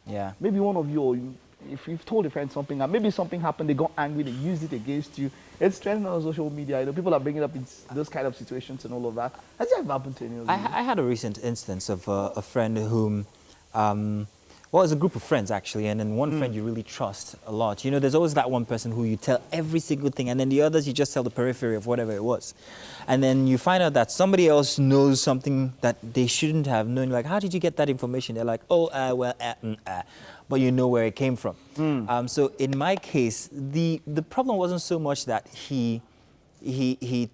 Yeah. Maybe one of you, if you've told a friend something and maybe something happened, they got angry, they used it against you. It's trending on social media. You know, people are bringing up in those kind of situations and all of that. Has that ever happened to any of you? I had a recent instance of a friend whom, well, it's a group of friends actually, and then one friend you really trust a lot. You know, there's always that one person who you tell every single thing, and then the others you just tell the periphery of whatever it was. And then you find out that somebody else knows something that they shouldn't have known. Like, how did you get that information? They're like, oh, but you know where it came from. So in my case, the problem wasn't so much that he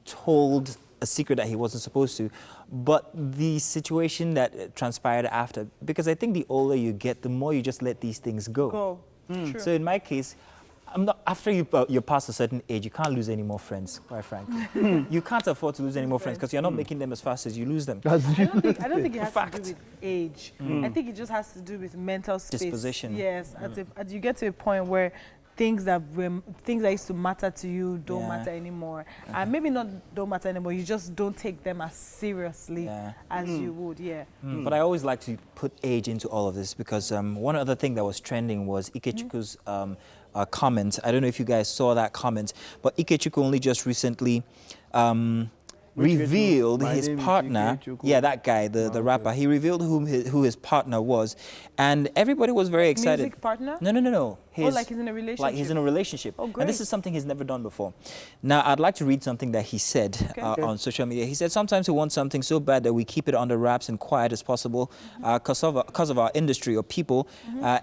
told a secret that he wasn't supposed to, but the situation that transpired after. Because I think the older you get, the more you just let these things go. So in my case, after you're past a certain age, you can't lose any more friends, quite frankly. You can't afford to lose any more friends because you're not making them as fast as you lose them. I don't think it has to do with age. I think it just has to do with mental space. Disposition. Yes, as you get to a point where things that used to matter to you don't matter anymore. And maybe not don't matter anymore, you just don't take them as seriously as you would, But I always like to put age into all of this because one other thing that was trending was Ikechukwu's comment. I don't know if you guys saw that comment, but Ikechukwu only just recently revealed his partner. Yeah, that guy, the rapper. He revealed who his partner was, and everybody was very excited. Music partner? No. Like he's in a relationship? Like he's in a relationship. Oh, great. And this is something he's never done before. Now, I'd like to read something that he said on social media. He said, sometimes we want something so bad that we keep it under wraps and quiet as possible because of our industry or people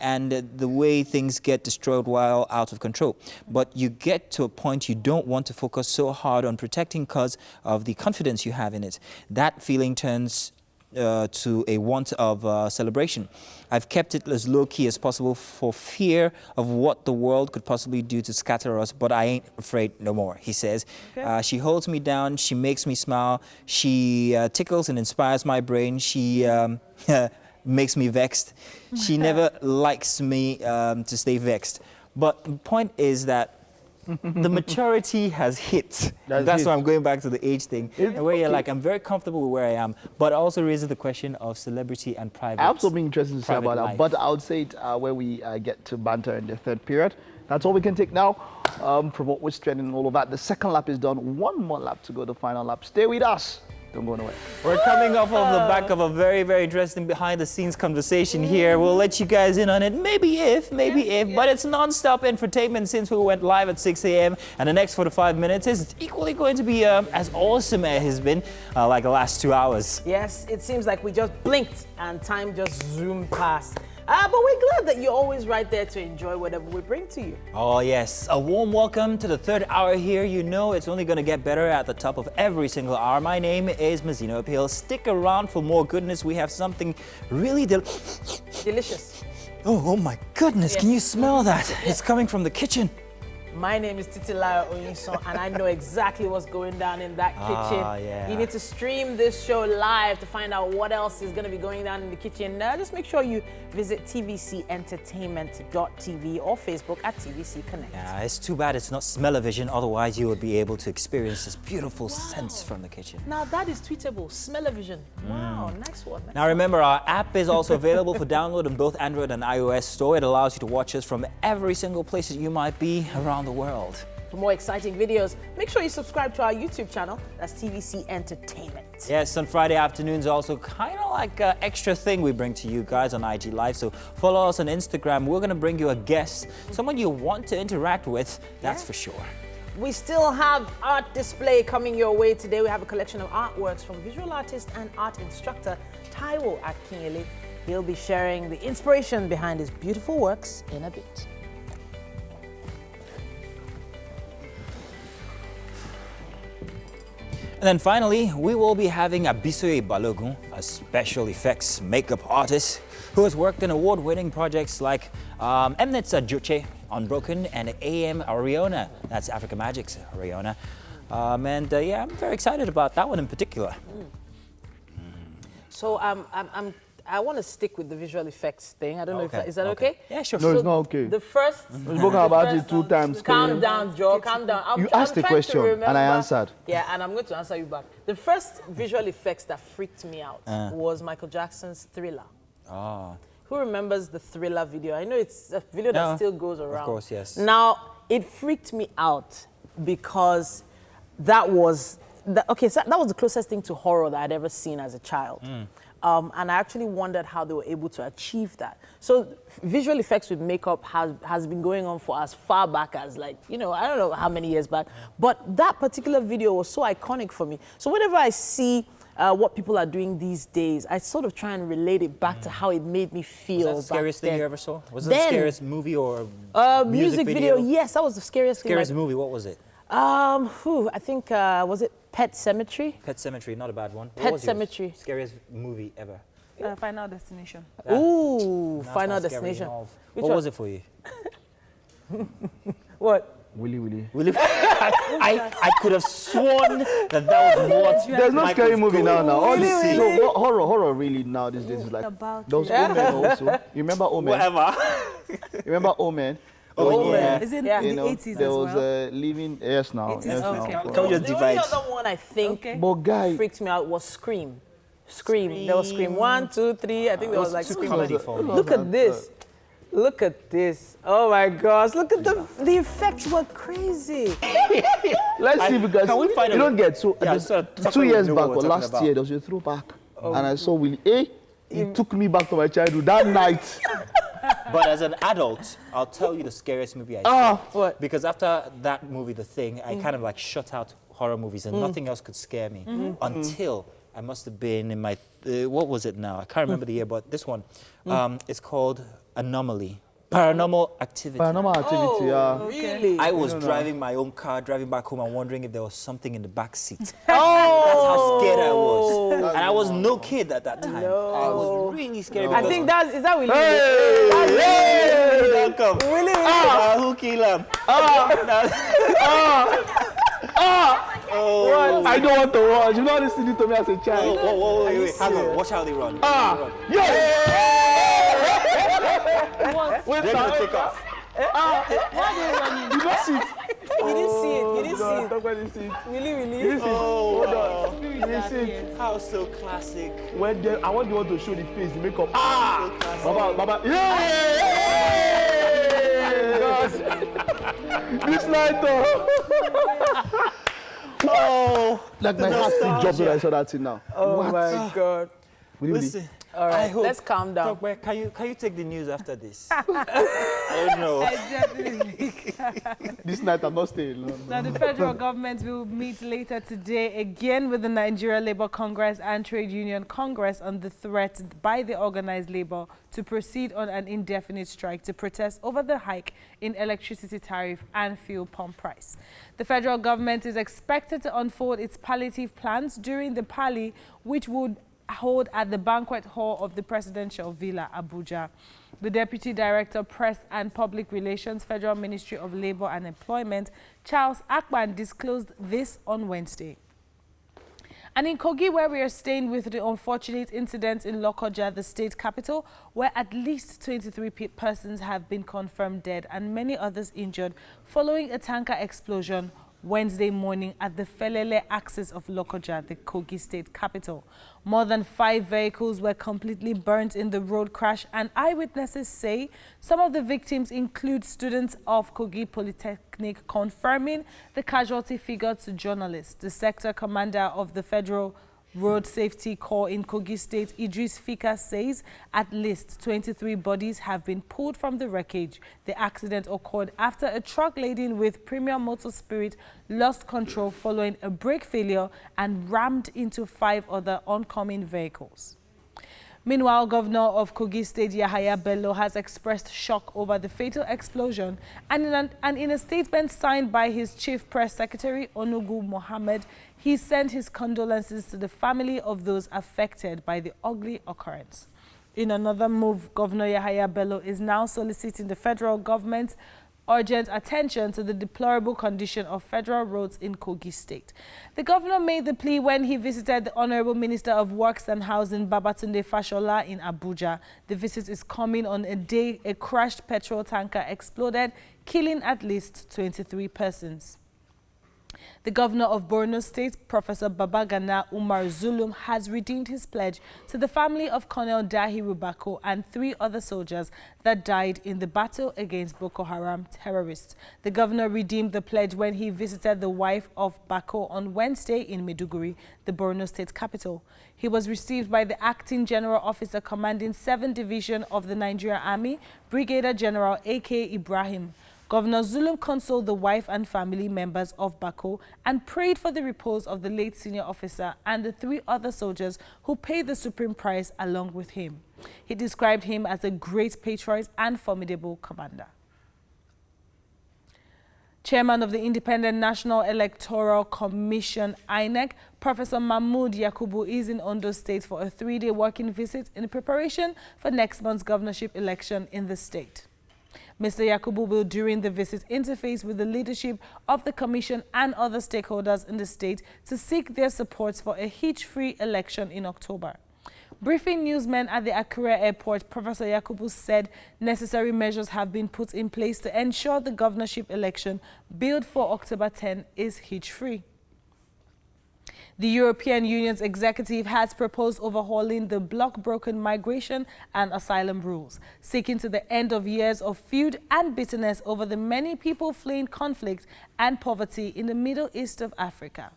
and the way things get destroyed while out of control. But you get to a point you don't want to focus so hard on protecting because of the confidence you have in it. That feeling turns to a want of celebration. I've kept it as low-key as possible for fear of what the world could possibly do to scatter us, but I ain't afraid no more, he says. She holds me down, she makes me smile, she tickles and inspires my brain, she makes me vexed. She never likes me to stay vexed. But the point is that the maturity has hit. That's why I'm going back to the age thing, where you're like, I'm very comfortable with where I am, but it also raises the question of celebrity and private. Absolutely interesting to say about life. that. But I would say it where we get to banter in the third period. That's all we can take now from what was trending and all of that. The second lap is done. One more lap to go, the final lap. Stay with us. Don't go nowhere. We're coming off of the back of a very, very interesting behind-the-scenes conversation here. We'll let you guys in on it. Maybe if, but it's non-stop entertainment since we went live at 6 a.m. And the next 45 minutes is equally going to be as awesome as it has been like the last 2 hours. Yes, it seems like we just blinked and time just zoomed past. But we're glad that you're always right there to enjoy whatever we bring to you. Oh, yes. A warm welcome to the third hour here. You know it's only going to get better at the top of every single hour. My name is Mazino Appeal. Stick around for more goodness. We have something really delicious. Oh my goodness. Yes. Can you smell that? It's coming from the kitchen. My name is Titilayo Oyinson, and I know exactly what's going down in that kitchen. Yeah. You need to stream this show live to find out what else is going to be going down in the kitchen. Just make sure you visit tvcentertainment.tv or Facebook at TVC Connect. Yeah, it's too bad it's not smell-o-vision, otherwise you would be able to experience this beautiful scents from the kitchen. Now that is tweetable, smell-o-vision. Wow, nice one. Now remember, our app is also available for download on both Android and iOS store. It allows you to watch us from every single place that you might be around the world. For more exciting videos, make sure you subscribe to our YouTube channel. That's TVC Entertainment. Yes, on Friday afternoons also kind of like an extra thing we bring to you guys on IG Live. So follow us on Instagram. We're going to bring you a guest, someone you want to interact with, that's for sure. We still have art display coming your way today. We have a collection of artworks from visual artist and art instructor Taiwo Akinyele. He'll be sharing the inspiration behind his beautiful works in a bit. And then finally, we will be having Abisoye Balogun, a special effects makeup artist who has worked in award-winning projects like Mnet's Joche, Unbroken, and AM Ariona. That's Africa Magic's Ariona. Yeah, I'm very excited about that one in particular. So I want to stick with the visual effects thing. I don't know if that, is that okay? Yeah, sure. No, it's not okay. The first... We've spoken about it 2 times. Calm down, Joe, calm down. You asked a question and I answered. Yeah, and I'm going to answer you back. The first visual effects that freaked me out was Michael Jackson's Thriller. Who remembers the Thriller video? I know it's a video that still goes around. Of course, yes. Now, it freaked me out because that was... that was the closest thing to horror that I'd ever seen as a child. And I actually wondered how they were able to achieve that. So visual effects with makeup has been going on for as far back as I don't know how many years back. But that particular video was so iconic for me. So whenever I see what people are doing these days, I sort of try and relate it back to how it made me feel. Was that the scariest thing you ever saw? Was it the scariest movie or music video? Yes, that was the scariest thing. Scariest movie, what was it? I think, was it Pet Sematary? Pet Sematary, not a bad one. Pet Sematary. Scariest movie ever? Final Destination. Ooh, Final Destination. What was it for you? What? Willy. I could have sworn that was what. There's no scary movie now. All Really? So horror really now these days is like those Omen also. You remember Omen? Whatever. You remember Omen? Yeah. Is it Yeah. the You know, 80s there as was well? Living. Yes, now. 80s, Yes, okay. now. Can we just The divide? only other one I think But guy, freaked me out was Scream. Scream. There was Scream 1, 2, 3. I think there was like Scream. comedy was- for me. Look at this. Look at this. Oh my gosh. Look at the effects were crazy. Let's see, because can we find you don't get so. Yeah, so 2 we years knew back what or we're last talking year, there was a throwback, and I saw Willie. It took me back to my childhood that night. But as an adult, I'll tell you the scariest movie I saw. What? Because after that movie, The Thing, I kind of like shut out horror movies and nothing else could scare me until I must have been in my, what was it now? I can't remember the year, but this one. It's called Anomaly. Paranormal Activity. Paranormal Activity, yeah. Really? I was driving my own car, driving back home and wondering if there was something in the back seat. That's how scared I was. And I was no kid at that time. I was really scared. I think is that Willie? Welcome. Willie. Who kill him? I don't want to watch. You know, listening to me as a child. Wait, hang on. Watch how they run. Wait, they're gonna take off. you don't see it. You didn't see it. You didn't see it. Talk about this thing. Really? You didn't see it. Hold on. You didn't see it. How so classic. When I want you to show the face, the makeup. Baba. Yeah! This night, like my heart still dropped when I saw that thing now. Oh my God. Really? Listen. All right, let's calm down. Can you take the news after this? I don't know. This night I'm not staying. No. Now, the federal government will meet later today again with the Nigeria Labour Congress and Trade Union Congress on the threat by the organized labor to proceed on an indefinite strike to protest over the hike in electricity tariff and fuel pump price. The federal government is expected to unfold its palliative plans during the Pali, which would hold at the banquet hall of the Presidential Villa, Abuja. The Deputy Director, Press and Public Relations, Federal Ministry of Labour and Employment, Charles Akpan, disclosed this on Wednesday. And in Kogi, where we are staying with the unfortunate incident in Lokoja, the state capital, where at least 23 persons have been confirmed dead and many others injured following a tanker explosion Wednesday morning at the Felele axis of Lokoja, the Kogi state capital. More than 5 vehicles were completely burnt in the road crash, and eyewitnesses say some of the victims include students of Kogi Polytechnic, confirming the casualty figure to journalists. The sector commander of the Federal Road Safety Corps in Kogi State, Idris Fika, says at least 23 bodies have been pulled from the wreckage. The accident occurred after a truck laden with premium motor spirit lost control following a brake failure and rammed into 5 other oncoming vehicles. Meanwhile, Governor of Kogi State, Yahaya Bello, has expressed shock over the fatal explosion, and in a statement signed by his chief press secretary, Onugu Mohammed, he sent his condolences to the family of those affected by the ugly occurrence. In another move, Governor Yahaya Bello is now soliciting the federal government's urgent attention to the deplorable condition of federal roads in Kogi State. The governor made the plea when he visited the Honorable Minister of Works and Housing, Babatunde Fashola, in Abuja. The visit is coming on a day a crashed petrol tanker exploded, killing at least 23 persons. The governor of Borno State, Professor Babagana Umar Zulum, has redeemed his pledge to the family of Colonel Dahiru Bako and 3 other soldiers that died in the battle against Boko Haram terrorists. The governor redeemed the pledge when he visited the wife of Bako on Wednesday in Maiduguri, the Borno State capital. He was received by the acting general officer commanding 7th Division of the Nigerian Army, Brigadier General A.K. Ibrahim. Governor Zulum consoled the wife and family members of Bako and prayed for the repose of the late senior officer and the 3 other soldiers who paid the supreme price along with him. He described him as a great patriot and formidable commander. Chairman of the Independent National Electoral Commission, INEC, Professor Mahmood Yakubu, is in Ondo State for a 3-day working visit in preparation for next month's governorship election in the state. Mr. Yakubu will, during the visit, interface with the leadership of the Commission and other stakeholders in the state to seek their support for a hitch-free election in October. Briefing newsmen at the Akure airport, Professor Yakubu said necessary measures have been put in place to ensure the governorship election billed for October 10 is hitch-free. The European Union's executive has proposed overhauling the block-broken migration and asylum rules, seeking to the end of years of feud and bitterness over the many people fleeing conflict and poverty in the Middle East of Africa.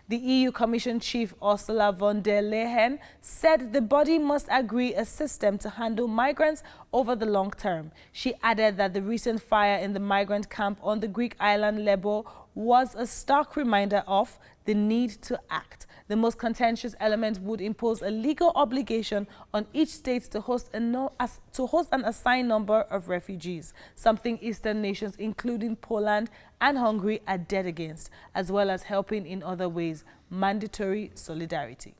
The EU Commission Chief Ursula von der Leyen said the body must agree a system to handle migrants over the long term. She added that the recent fire in the migrant camp on the Greek island Lesbos was a stark reminder of the need to act. The most contentious element would impose a legal obligation on each state to host an assigned number of refugees, something Eastern nations, including Poland and Hungary, are dead against, as well as helping in other ways, mandatory solidarity.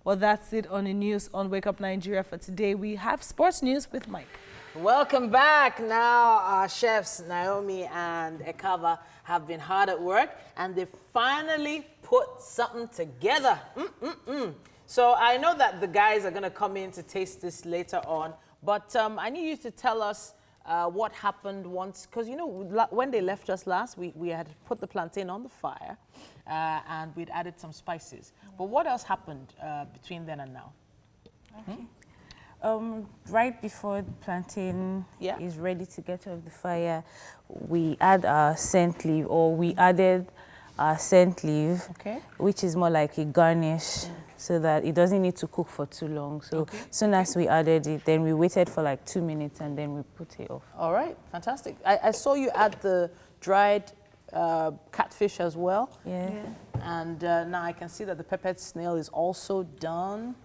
Well, that's it on the news on Wake Up Nigeria for today. We have sports news with Mike. Welcome back. Now our chefs, Naomi and Ekava, have been hard at work and they finally put something together. So I know that the guys are going to come in to taste this later on, but I need you to tell us what happened once, because you know when they left us last, we had put the plantain on the fire and we'd added some spices. But what else happened between then and now? Okay. Right before the plantain is ready to get off the fire, we add our scent leaf, or we added our scent leaf, which is more like a garnish, so that it doesn't need to cook for too long. So as soon as we added it, then we waited for like 2 minutes and then we put it off. All right, fantastic. I saw you add the dried catfish as well. Yeah. And now I can see that the peppered snail is also done.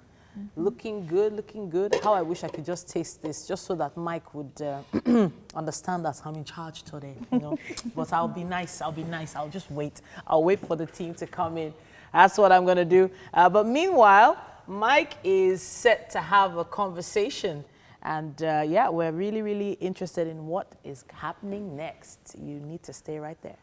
Looking good, looking good. How I wish I could just taste this, just so that Mike would understand that I'm in charge today, you know. But I'll be nice, I'll just wait. I'll wait for the team to come in. That's what I'm gonna do. But meanwhile, Mike is set to have a conversation. And yeah, we're really, really interested in what is happening next. You need to stay right there.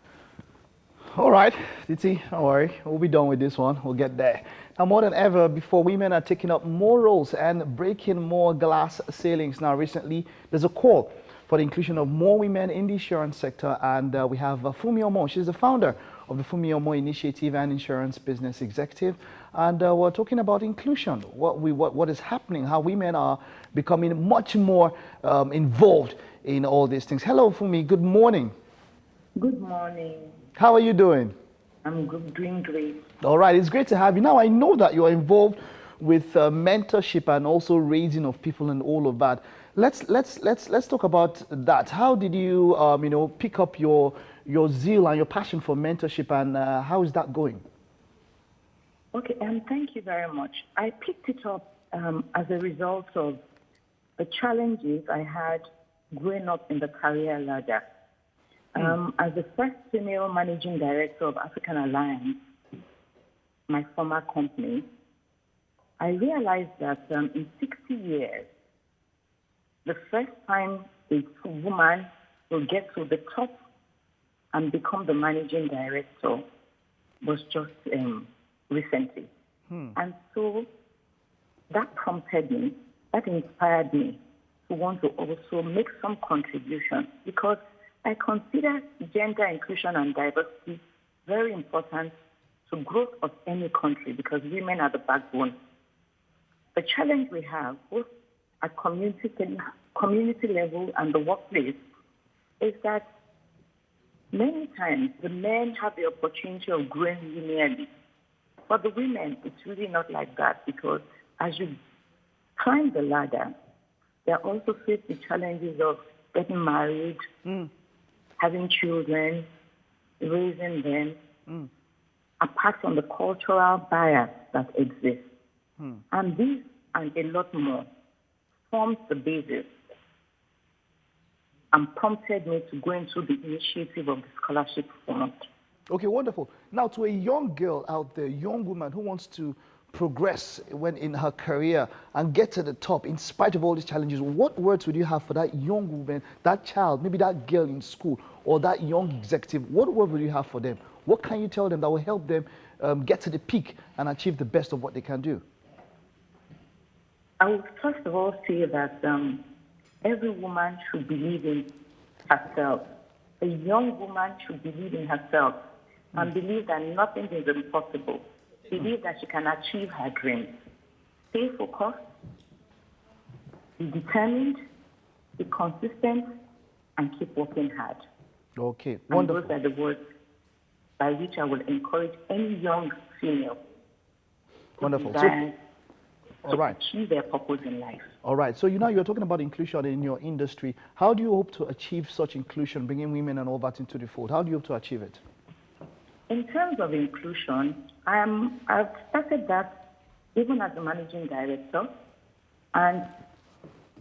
All right, Titi, don't worry. We'll be done with this one. We'll get there. Now, more than ever before, women are taking up more roles and breaking more glass ceilings. Now, recently, there's a call for the inclusion of more women in the insurance sector. And we have Fumi Omo. She's the founder of the Fumi Omo Initiative and Insurance Business Executive. And we're talking about inclusion, what is happening, how women are becoming much more involved in all these things. Hello, Fumi. Good morning. Good morning. How are you doing? I'm good, doing great. All right, it's great to have you. Now, I know that you're involved with mentorship and also raising of people and all of that. Let's talk about that. How did you, pick up your zeal and your passion for mentorship, and how is that going? Okay, thank you very much. I picked it up as a result of the challenges I had growing up in the career ladder. As the first female managing director of African Alliance, my former company, I realized that in 60 years, the first time a woman will get to the top and become the managing director was just recently. And so that prompted me, that inspired me to want to also make some contribution, because I consider gender inclusion and diversity very important to growth of any country, because women are the backbone. The challenge we have, both at community level and the workplace, is that many times the men have the opportunity of growing linearly. For the women, it's really not like that, because as you climb the ladder, they are also face the challenges of getting married, having children, raising them, apart from the cultural bias that exists. And this and a lot more forms the basis and prompted me to go into the initiative of the scholarship fund. Okay, wonderful. Now, to a young girl out there, young woman who wants to progress when in her career and get to the top in spite of all these challenges, what words would you have for that young woman, that child, maybe that girl in school, or that young executive? What word would you have for them? What can you tell them that will help them get to the peak and achieve the best of what they can do? I would first of all say that every woman should believe in herself. A young woman should believe in herself. and believe that nothing is impossible. Believe that she can achieve her dreams. Stay focused, be determined, be consistent, and keep working hard. Okay, and wonderful. those are the words by which I will encourage any young female Wonderful. to achieve their purpose in life. All right. So you're talking about inclusion in your industry. How do you hope to achieve such inclusion, bringing women and all that into the fold? How do you hope to achieve it? In terms of inclusion, I've started that even as a managing director, and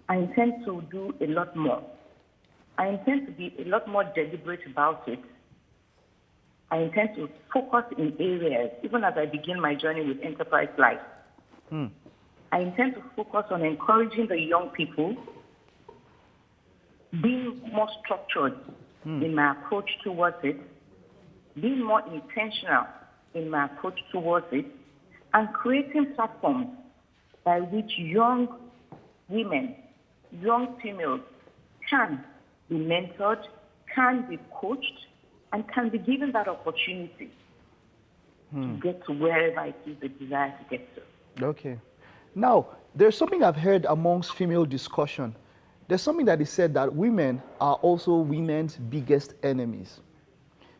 I intend to do a lot more. I intend to be a lot more deliberate about it. I intend to focus in areas, even as I begin my journey with Enterprise Life. I intend to focus on encouraging the young people, being more structured in my approach towards it, being more intentional in my approach towards it, and creating platforms by which young women, young females can be mentored, can be coached, and can be given that opportunity to get to wherever it is they desire to get to. Okay. Now, there's something I've heard amongst female discussion. There's something that is said that women are also women's biggest enemies.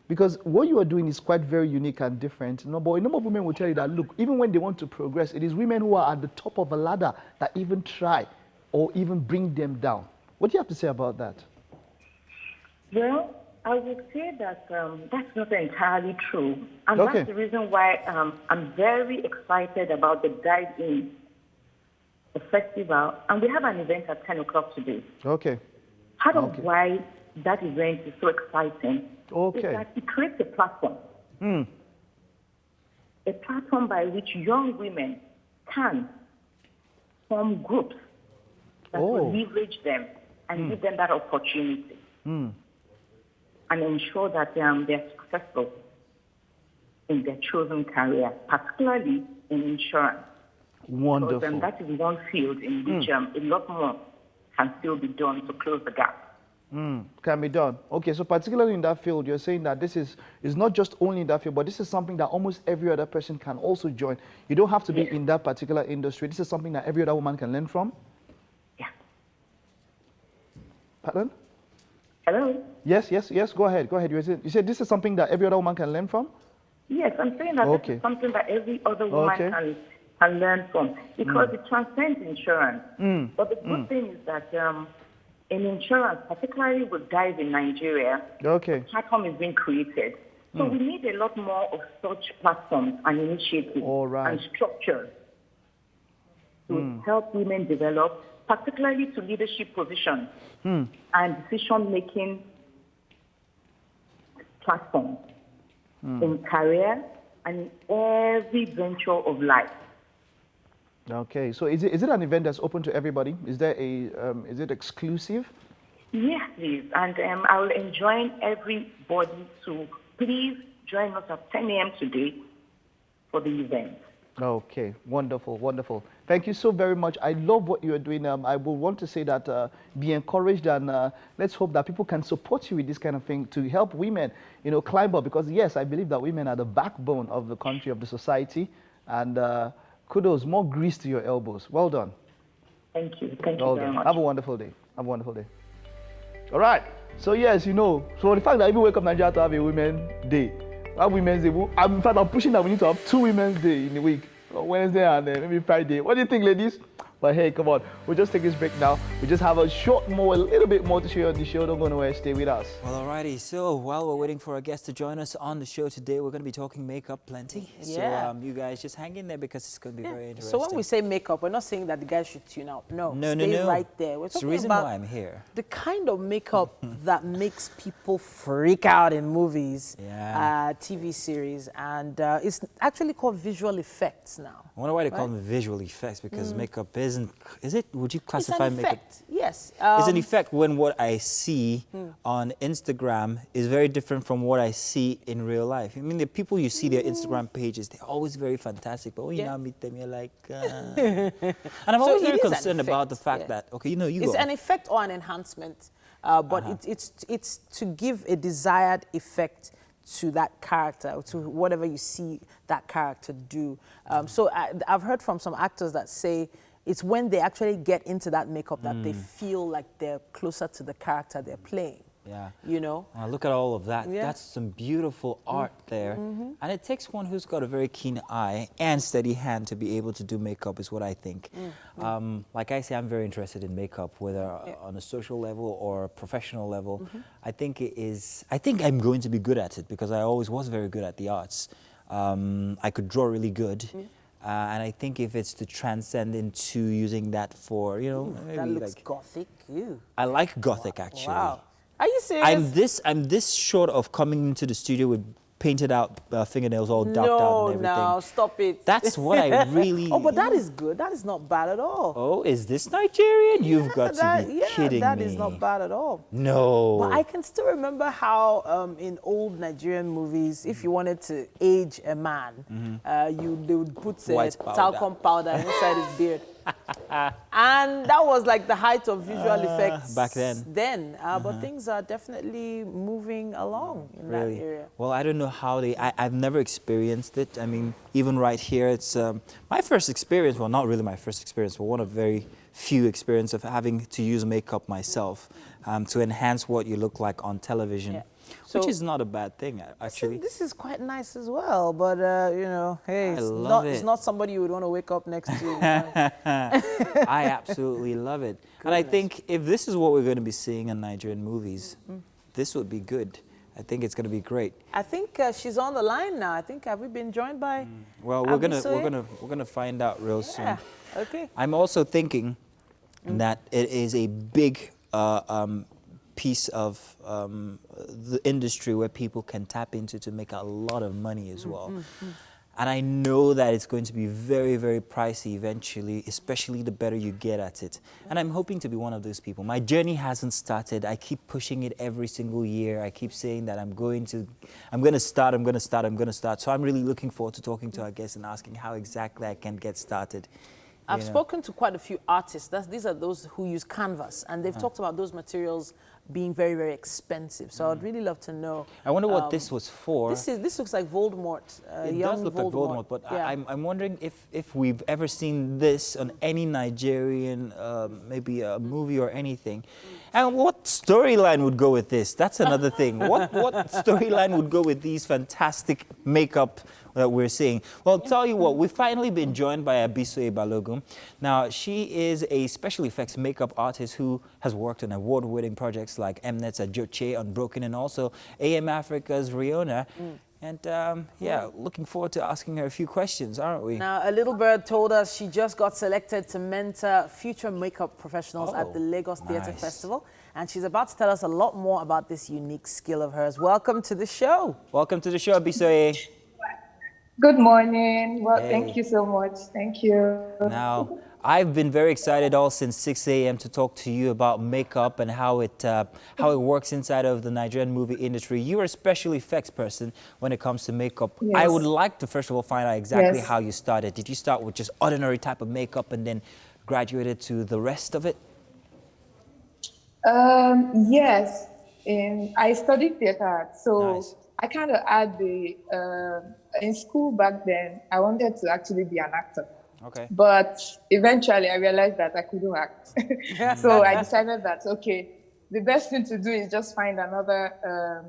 Because what you are doing is quite very unique and different. But a number of women will tell you that, look, even when they want to progress, it is women who are at the top of a ladder that even try or even bring them down. What do you have to say about that? Well, I would say that that's not entirely true. And that's the reason why I'm very excited about the Dive In the festival. And we have an event at 10 o'clock today. Okay. Part of why that event is so exciting is that it creates a platform. A platform by which young women can form groups that will leverage them and give them that opportunity. And ensure that they're successful in their chosen career, particularly in insurance. Wonderful. Because that is one field in which a lot more can still be done to close the gap. Can be done. Okay, so particularly in that field, you're saying that this is not just only in that field, but this is something that almost every other person can also join. You don't have to be in that particular industry. This is something that every other woman can learn from? Yeah. Pardon? Hello? Yes, go ahead. You said this is something that every other woman can learn from? Yes, I'm saying that this is something that every other woman can learn from, because it transcends insurance. But the good thing is that in insurance, particularly with Dive in Nigeria, a platform is being created. So we need a lot more of such platforms and initiatives and structures to help women develop, particularly to leadership positions and decision-making platforms in career and in every venture of life. Okay, so is it an event that's open to everybody? Is there is it exclusive? Yes, please. And I will enjoin everybody to please join us at 10 a.m. today for the event. Okay, wonderful, wonderful. Thank you so very much. I love what you're doing. I will want to say that be encouraged, and let's hope that people can support you with this kind of thing to help women, climb up. Because yes, I believe that women are the backbone of the country, of the society, and kudos, more grease to your elbows. Well done. Thank you. Thank you very much. Have a wonderful day. Have a wonderful day. All right. So yes, so the fact that even Wake Up Nigeria to have a Women's Day, Women's Day. In fact, I'm pushing that we need to have 2 Women's Day in a week. Wednesday and maybe Friday. What do you think, ladies? But hey, come on. We'll just take this break now. We just have a little bit more to show you on the show. Don't go nowhere. Stay with us. Well, alrighty. So while we're waiting for our guest to join us on the show today, we're going to be talking makeup plenty. Yeah. So you guys just hang in there because it's going to be very interesting. So when we say makeup, we're not saying that the guys should tune out. No. Stay right there. We're It's the talking reason about why I'm here. the kind of makeup that makes people freak out in movies, TV series, and it's actually called visual effects now. I wonder why they call them visual effects, because makeup isn't, is it? Would you classify it's an makeup? effect, yes. It's an effect when what I see on Instagram is very different from what I see in real life. I mean, the people you see their Instagram pages, they're always very fantastic, but when you now meet them, you're like, And I'm always very concerned about the fact that, it's an effect or an enhancement, but it's to give a desired effect to that character, to whatever you see that character do. So I've heard from some actors that say it's when they actually get into that makeup that they feel like they're closer to the character they're playing. Yeah. You know? Look at all of that. Yeah. That's some beautiful art there. And it takes one who's got a very keen eye and steady hand to be able to do makeup is what I think. Like I say, I'm very interested in makeup, whether on a social level or a professional level. I think I'm going to be good at it because I always was very good at the arts. I could draw really good. And I think if it's to transcend into using that for, you know, maybe that looks like gothic. Ew. I like gothic actually. Wow. Are you serious? I'm this short of coming into the studio with painted out fingernails all darked out and everything. No, stop it. That's what I really... Oh, but that is good. That is not bad at all. Oh, is this Nigerian? You've got to be kidding me. That is not bad at all. No. But I can still remember how in old Nigerian movies, if you wanted to age a man, they would put talcum powder inside his beard. And that was like the height of visual effects back then. But things are definitely moving along in that area. Well, I don't know how I've never experienced it. I mean, even right here, it's my first experience. Well, not really my first experience, but one of very few experience of having to use makeup myself to enhance what you look like on television. Which is not a bad thing, actually. This is quite nice as well, but you know, hey, it's not somebody you would want to wake up next to. I absolutely love it. And I think if this is what we're going to be seeing in Nigerian movies, this would be good. I think it's going to be great. I think she's on the line now. I think have we been joined by? Well, we're gonna find out real soon. Okay. I'm also thinking that it is a big piece of the industry where people can tap into to make a lot of money as well. And I know that it's going to be very, very pricey eventually, especially the better you get at it. And I'm hoping to be one of those people. My journey hasn't started. I keep pushing it every single year. I keep saying that I'm going to start. So I'm really looking forward to talking to our guests and asking how exactly I can get started. I've spoken to quite a few artists. These are those who use canvas, and they've talked about those materials being very, very expensive. So I'd really love to know. I wonder what this was for. This looks like Voldemort. It does look like Voldemort, but I'm wondering if we've ever seen this on any Nigerian, maybe a movie or anything. And what storyline would go with this? That's another thing. What storyline would go with these fantastic makeup that we're seeing? Well, tell you what, we've finally been joined by Abisoye Balogun. Now, she is a special effects makeup artist who has worked on award-winning projects like Mnet's Ajoche, Unbroken, and also AM Africa's Riona. And looking forward to asking her a few questions, aren't we? Now, a little bird told us she just got selected to mentor future makeup professionals at the Lagos Theatre Festival. And she's about to tell us a lot more about this unique skill of hers. Welcome to the show. Welcome to the show, Abisoye. Good morning. Well, thank you so much. Thank you. Now, I've been very excited all since 6 a.m. to talk to you about makeup and how it works inside of the Nigerian movie industry. You're a special effects person when it comes to makeup. Yes. I would like to first of all find out exactly how you started. Did you start with just ordinary type of makeup and then graduated to the rest of it? Yes. I studied theater art, so I kind of had in school back then, I wanted to actually be an actor. Okay. But eventually I realized that I couldn't act. So I decided that, okay, the best thing to do is just find another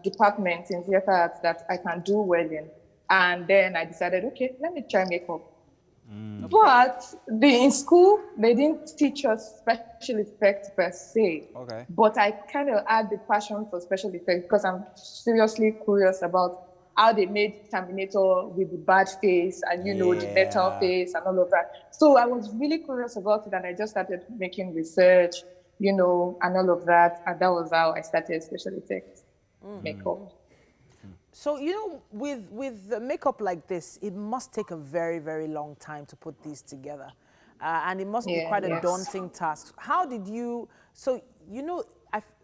department in theater arts that I can do well in. And then I decided, okay, let me try makeup. But in school, they didn't teach us special effects per se. Okay. But I kind of had the passion for special effects because I'm seriously curious about how they made Terminator with the bad face and, the metal face and all of that. So I was really curious about it, and I just started making research, and all of that. And that was how I started special effects makeup. So, with the makeup like this, it must take a very, very long time to put these together. And it must be quite a daunting task. How did you,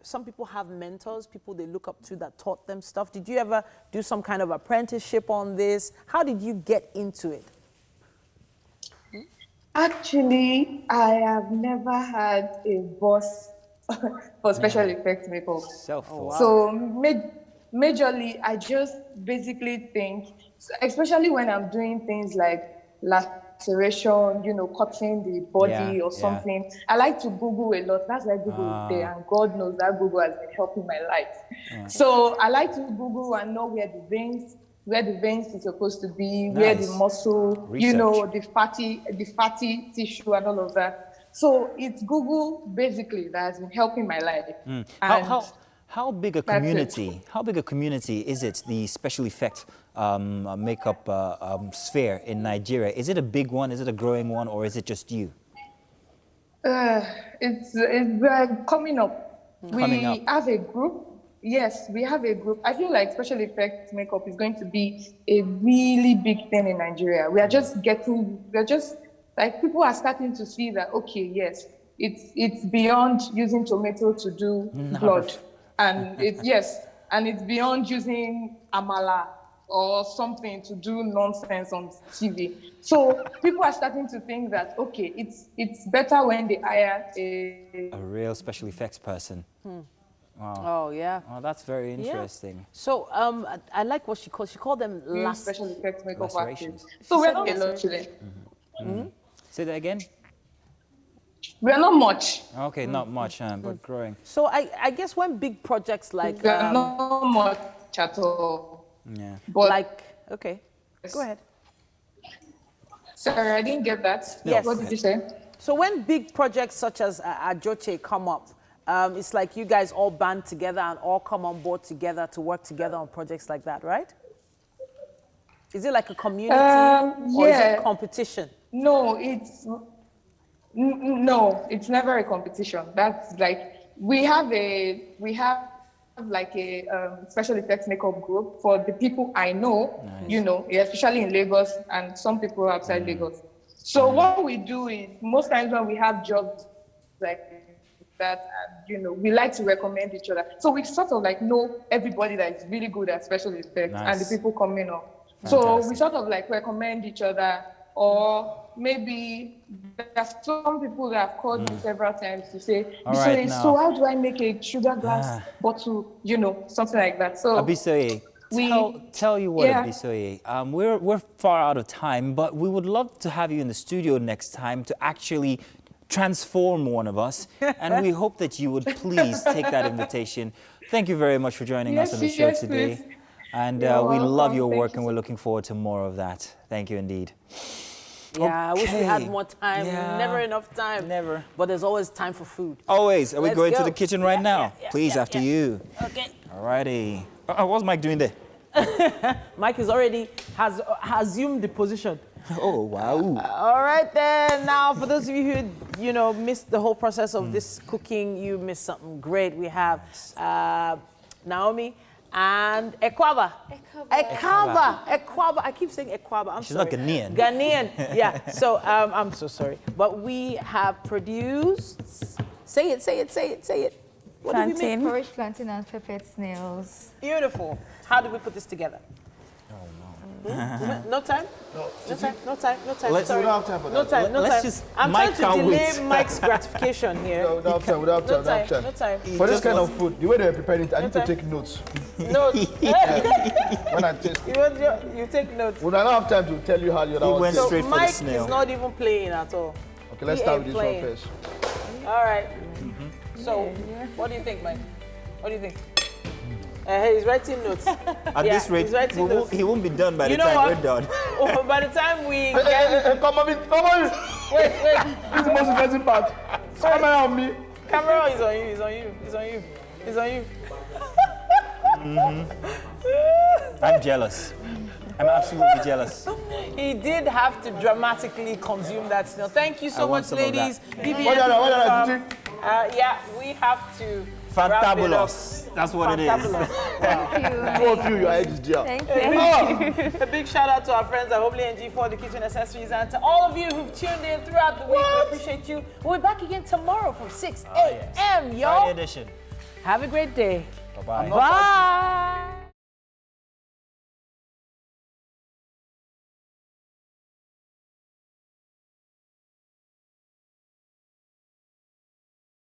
some people have mentors, people they look up to that taught them stuff. Did you ever do some kind of apprenticeship on this? How did you get into it? Actually, I have never had a boss for special effects makeup. So majorly, I just basically think, especially when I'm doing things like laceration, cutting the body or something. I like to Google a lot. That's why Google is there, and God knows that Google has been helping my life. So I like to Google and know where the veins is supposed to be, where the muscle, the fatty tissue and all of that. So it's Google basically that has been helping my life. How big a community? How big a community is it? The special effects makeup sphere in Nigeria. Is it a big one? Is it a growing one, or is it just you? It's coming up. We have a group. Yes, we have a group. I feel like special effects makeup is going to be a really big thing in Nigeria. People are starting to see that, okay, yes, it's beyond using tomato to do blood. And it's beyond using amala or something to do nonsense on TV. So people are starting to think that, okay, it's better when they hire a real special effects person. Wow. Oh, yeah. Oh, that's very interesting. Yeah. So I like what she called them special effects makeup artists. So we're not a lot today. Say that again? We're not much. Okay, not much, but growing. So I guess when big projects like... We're not much at all. Yeah. But okay, go ahead. Sorry, I didn't get that. Yes. What did you say? So when big projects such as Ajoche come up, it's like you guys all band together and all come on board together to work together on projects like that, right? Is it like a community or is it competition? No, it's never a competition. That's like we have like a special effects makeup group for the people I know, especially in Lagos and some people outside Lagos. So what we do is most times when we have jobs like that, we like to recommend each other. So we sort of like know everybody that is really good at special effects and the people coming up. So we sort of like recommend each other, or maybe there's some people that have called me several times to say, so how do I make a sugar glass bottle, something like that. So Abisoye, tell you what, Abisoye, we're far out of time, but we would love to have you in the studio next time to actually transform one of us, and we hope that you would please take that invitation. Thank you very much for joining us on the show today. Please. And we love your work, and we're looking forward to more of that. Thank you indeed. Yeah, I wish we had more time. Never enough time. Never. But there's always time for food. Always. Are we going to the kitchen right now? Please, after you. Okay. Alrighty. What's Mike doing there? Mike is already has assumed the position. Oh, wow. All right then. Now, for those of you who, missed the whole process of this cooking, you missed something great. We have Naomi and Ekwaba. I keep saying Ekwaba. I'm sorry. She's not Ghanaian. Ghanaian. Yeah. So I'm so sorry. But we have produced. Say it. What did we make? Porridge plantain and peppered snails. Beautiful. How did we put this together? No time? No time. We don't have time for that. No time. I'm trying to delay Mike's gratification here. No time. For this kind of food, the way they're preparing it, I need to take notes. Notes? When I taste it. You take notes. Well, I don't have time to tell you how the other one So Mike is not even playing at all. Okay, let's start with this one first. All right. So, what do you think, Mike? What do you think? He's writing notes. At this rate, he won't be done by the time we're done. By the time we get... Come on. Wait. This is the most interesting part. Camera on me. Camera is on you. I'm jealous. I'm absolutely jealous. He did have to dramatically consume that snail. Thank you so much, ladies. What did we have to... Fantabulous. That's what it is. Wow. Two of you are ex-jail. Thank you. A big shout out to our friends at Hobley NG for the kitchen accessories, and to all of you who've tuned in throughout the week. We appreciate you. We'll be back again tomorrow from 6 a.m. Y'all. Friday edition. Have a great day. Bye-bye. Bye.